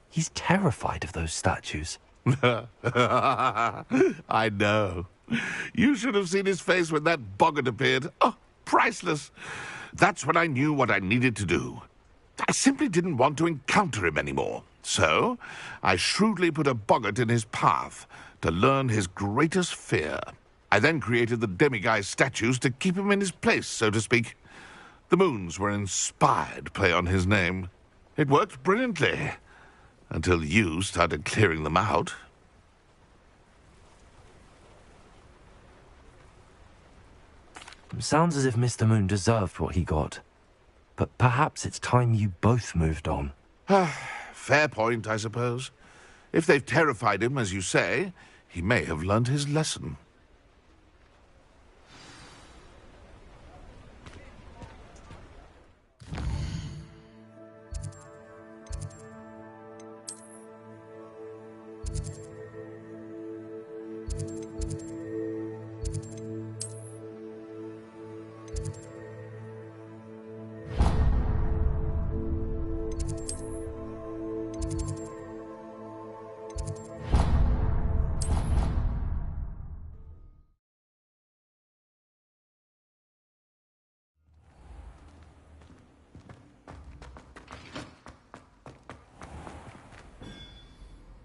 He's terrified of those statues.
I know. You should have seen his face when that boggart appeared. Oh, priceless. That's when I knew what I needed to do. I simply didn't want to encounter him anymore. So, I shrewdly put a boggart in his path to learn his greatest fear. I then created the demiguise statues to keep him in his place, so to speak. The Moons were an inspired play on his name. It worked brilliantly, until you started clearing them out.
Sounds as if Mr. Moon deserved what he got. But perhaps it's time you both moved on.
Fair point, I suppose. If they've terrified him, as you say, he may have learned his lesson.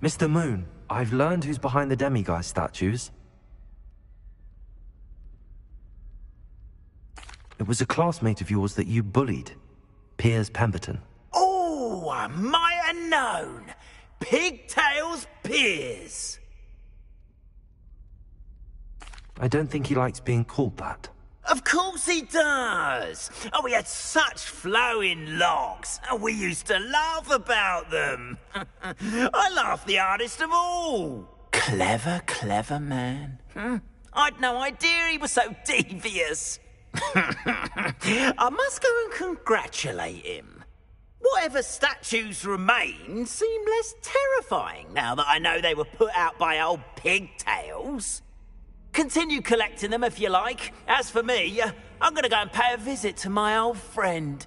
Mr. Moon, I've learned who's behind the demiguise statues. It was a classmate of yours that you bullied, Piers Pemberton.
Oh, I might have known. Pigtails Piers.
I don't think he likes being called that.
Of course he does. Oh, we had such flowing locks, and we used to laugh about them. I laughed the hardest of all. Clever, clever man. I'd no idea he was so devious. I must go and congratulate him. Whatever statues remain seem less terrifying now that I know they were put out by old pigtails. Continue collecting them if you like. As for me, I'm gonna go and pay a visit to my old friend.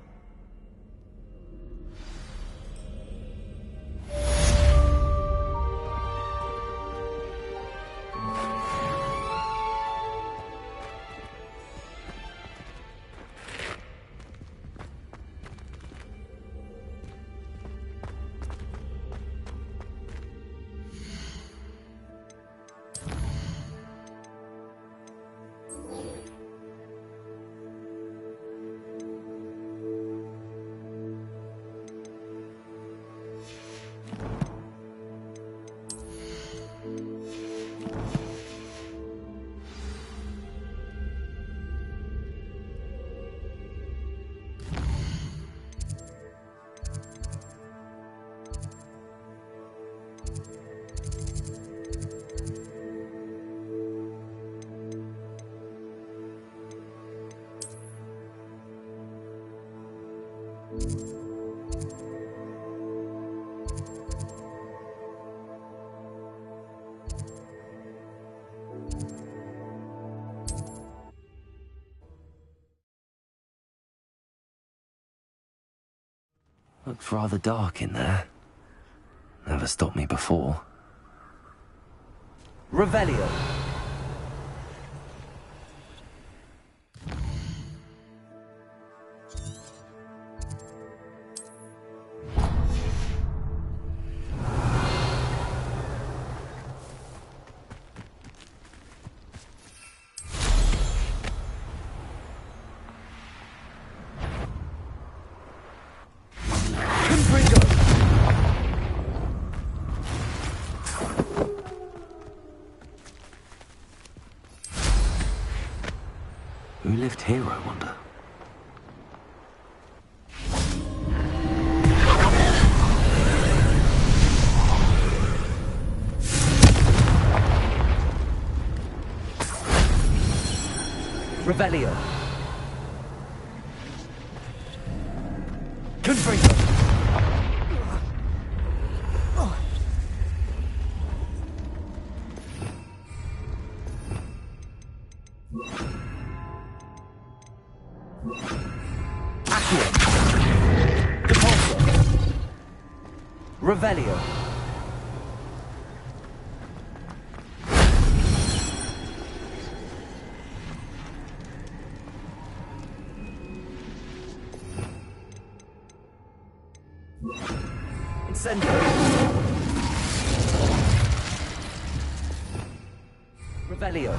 Looked rather dark in there. Never stopped me before.
Revelio.
Who lived here, I wonder?
Revelio. Confringo. Revelio. Incendio. Revelio.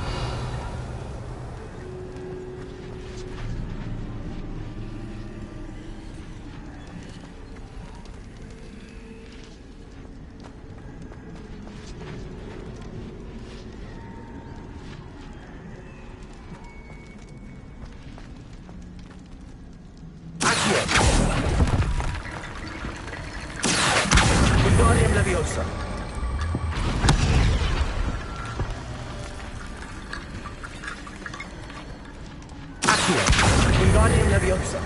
Wingardium Leviosa. Accio. Wingardium Leviosa.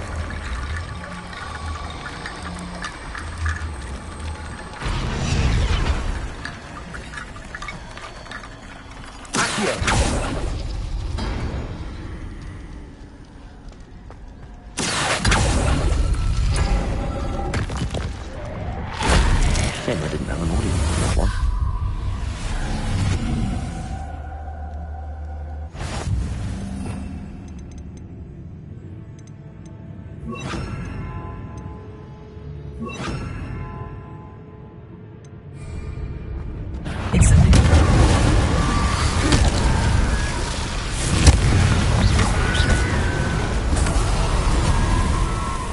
Accio.
Shame I didn't have an audience for that one.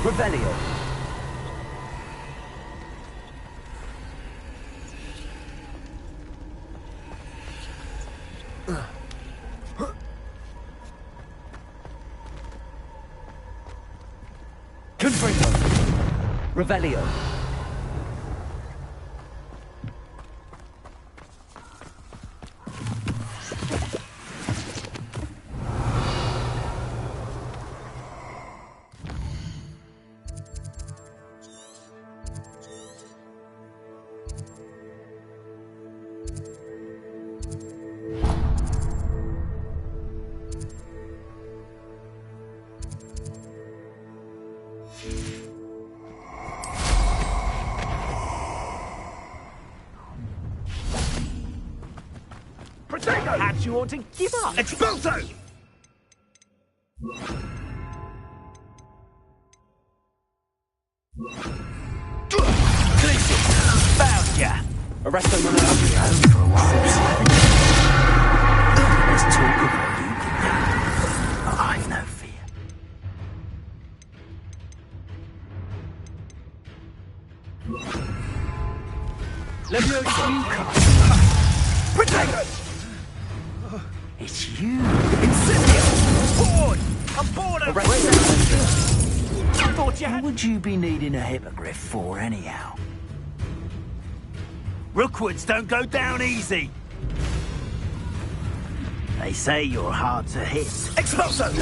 Revelio. Confringo. Revelio.
Perhaps you ought to give up. Expulso! Found ya!
Arresto Monarchia.
Home for a while. Let's talk of what you can do. But I've no fear.
Leviosa. Protego.
It's you. Incendio! Board! I'm bored of I thought you had... What would you be needing a hippogriff for, anyhow? Rookwoods don't go down easy. They say you're hard to hit. Expulso!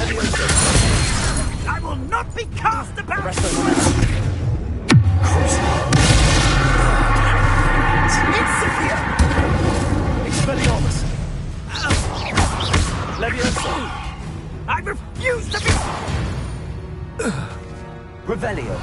I will not be cast about! Incipio!
Expelliarmus. Leviosa.
I refuse to be...
Revelio.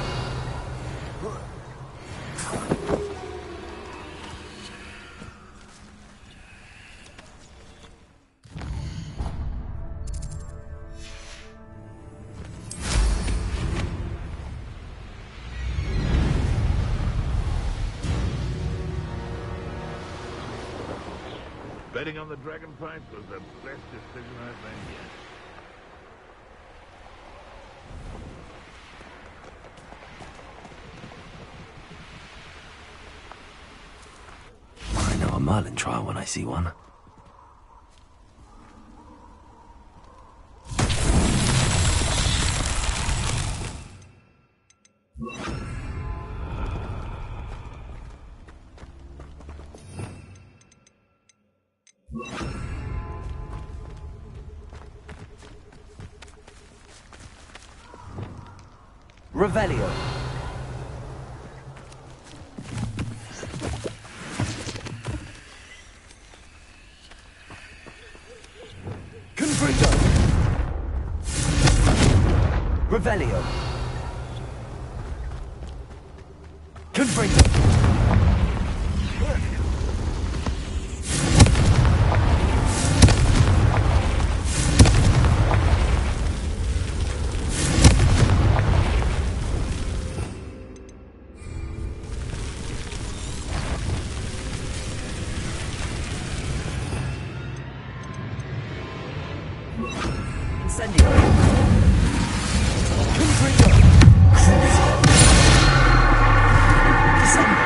Waiting on the dragon fight was the best decision I've made yet.
I know a Merlin trial when I see one.
Revelio. Confringo. Revelio. Confringo. Incendio. Confringo. Descendo.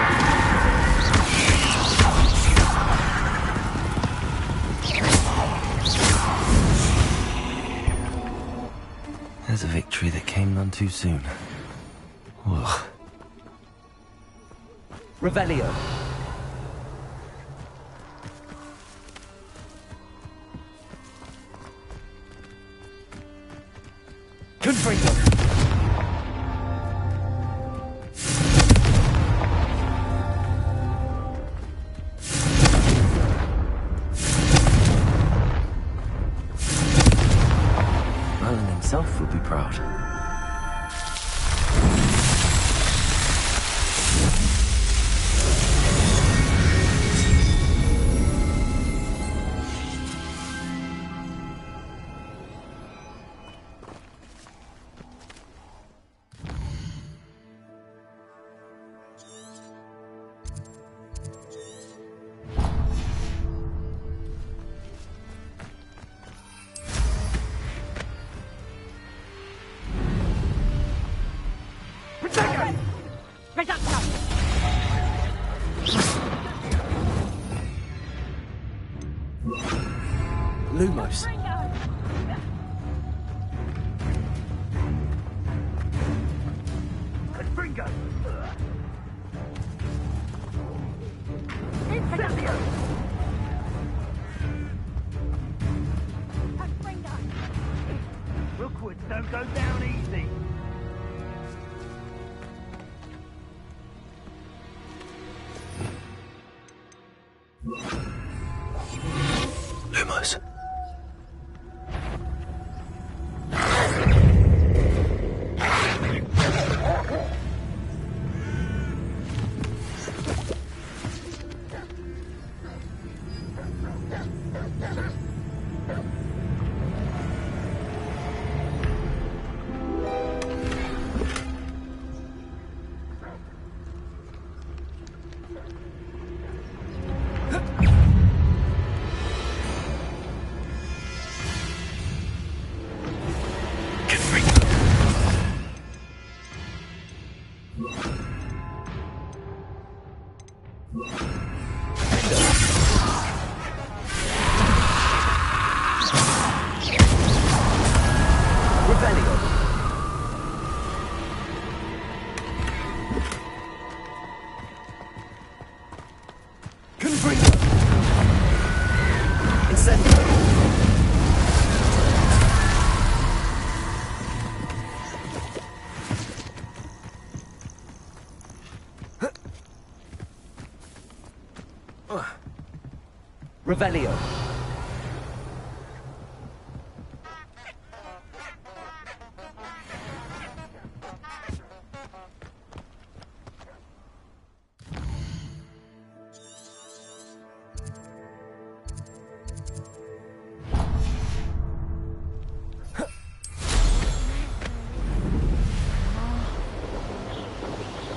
There's a victory that came none too soon. Ugh.
Revelio. Confringo.
Merlin himself would be proud.
Lumos.
Confringo. Rookwoods don't go down easy.
Lumos.
Revelio.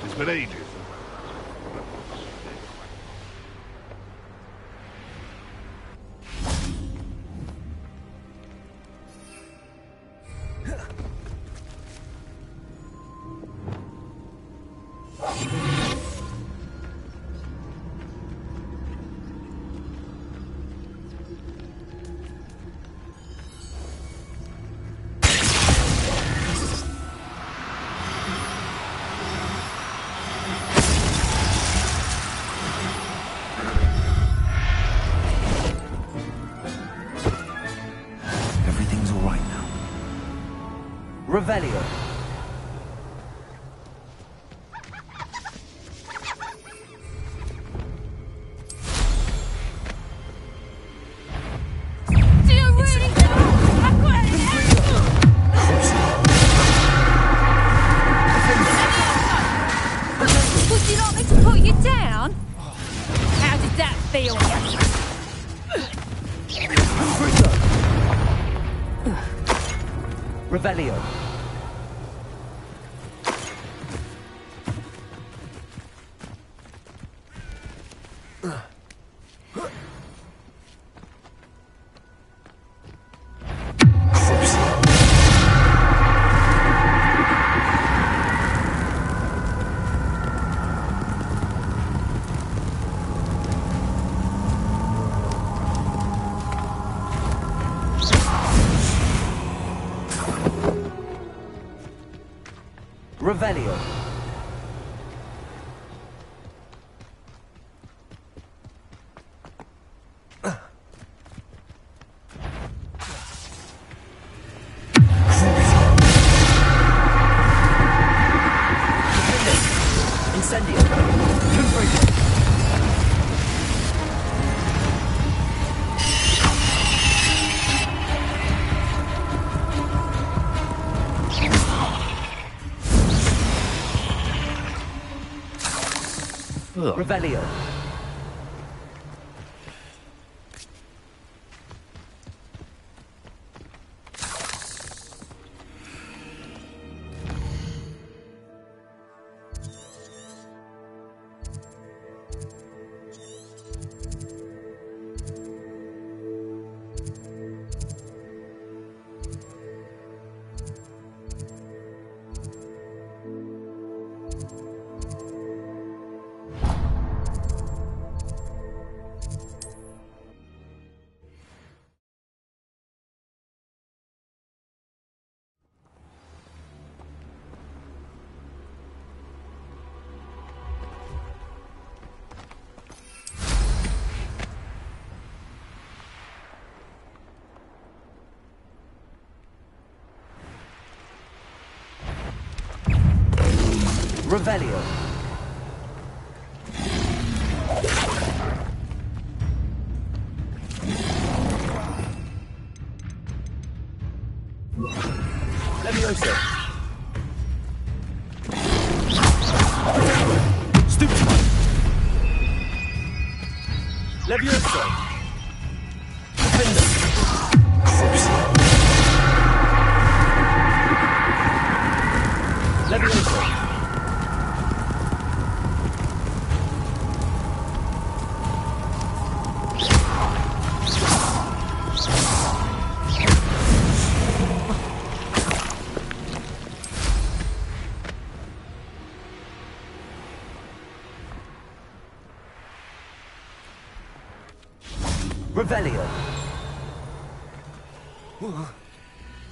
It's been ages.
Revelio.
Do you really know? Would you like me to put you down? How did that feel?
Revelio. Revelio. Incendio. Confringo. Revelio. Revelio. Levioso. Stupid. Levioso. Defender. Levioso. Revelio.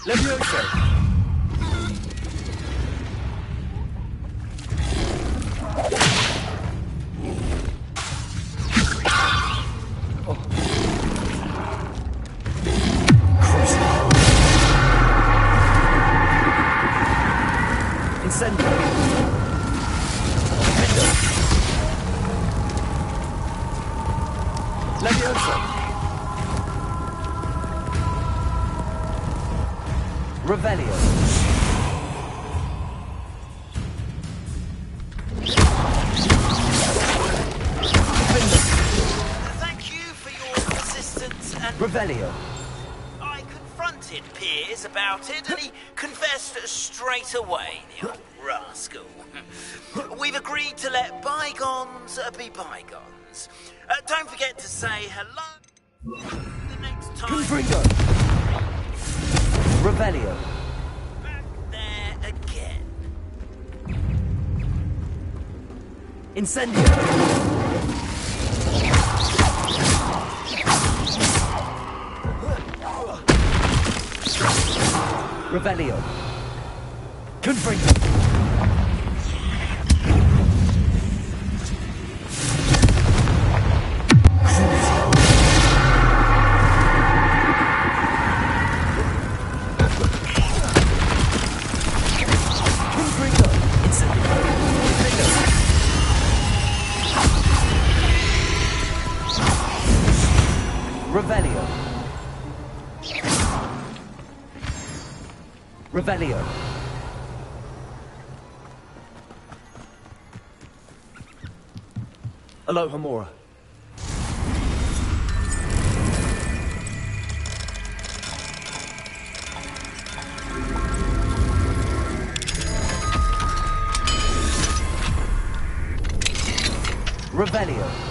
Levioso. Incendio. Levioso. Revelio.
Thank you for your assistance and...
Revelio.
I confronted Piers about it and he confessed straight away, the old rascal. We've agreed to let bygones be bygones. Don't forget to say hello the next time.
Confringo. Revelio.
Back there again.
Incendio. Revelio. Confringo. Revelio.
Aloha Mora.
Revelio.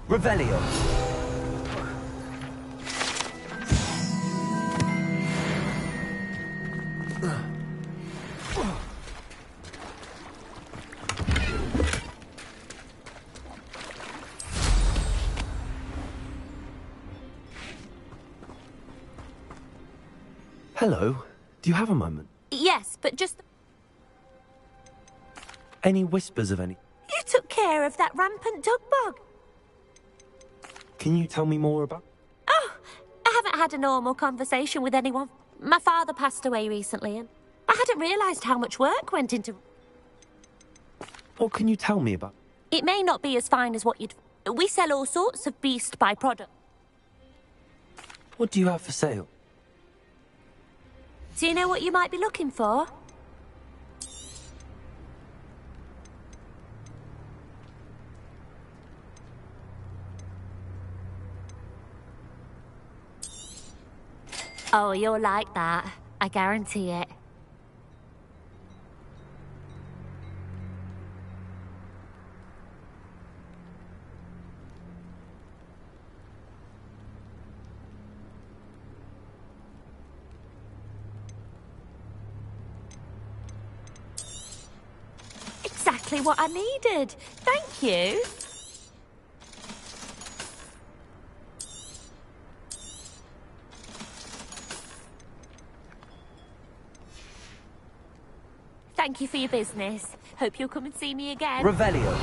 Revelio.
Hello. Do you have a moment?
Yes, but just...
Any whispers of any...
You took care of that rampant dog bug.
Can you tell me more about...
Oh, I haven't had a normal conversation with anyone. My father passed away recently, and I hadn't realised how much work went into...
What can you tell me about...
It may not be as fine as what you'd... We sell all sorts of beast byproduct.
What do you have for sale?
Do you know what you might be looking for? Oh, you'll like that. I guarantee it. Exactly what I needed. Thank you. Thank you for your business. Hope you'll come and see me again.
Revelio.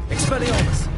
Expelliarmus!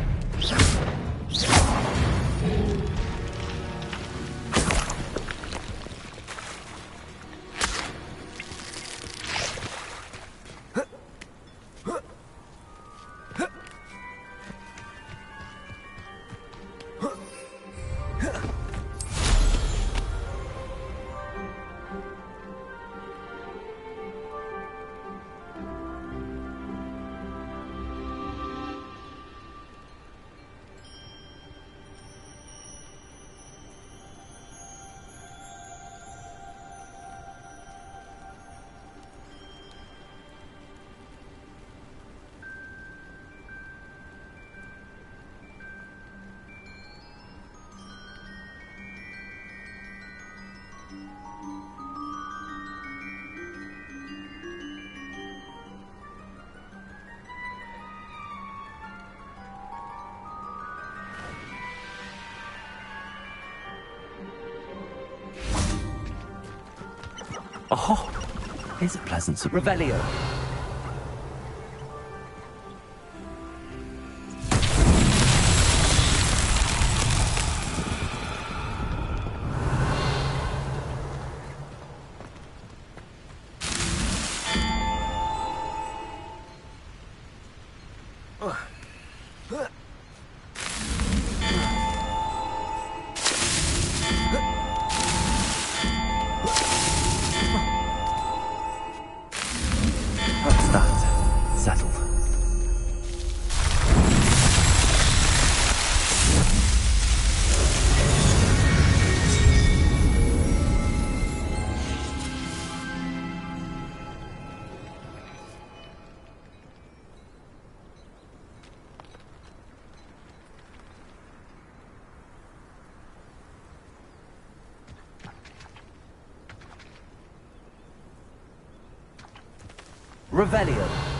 Oh, here's a pleasant surprise.
Revelio.
That's that. Settled.
Revelio.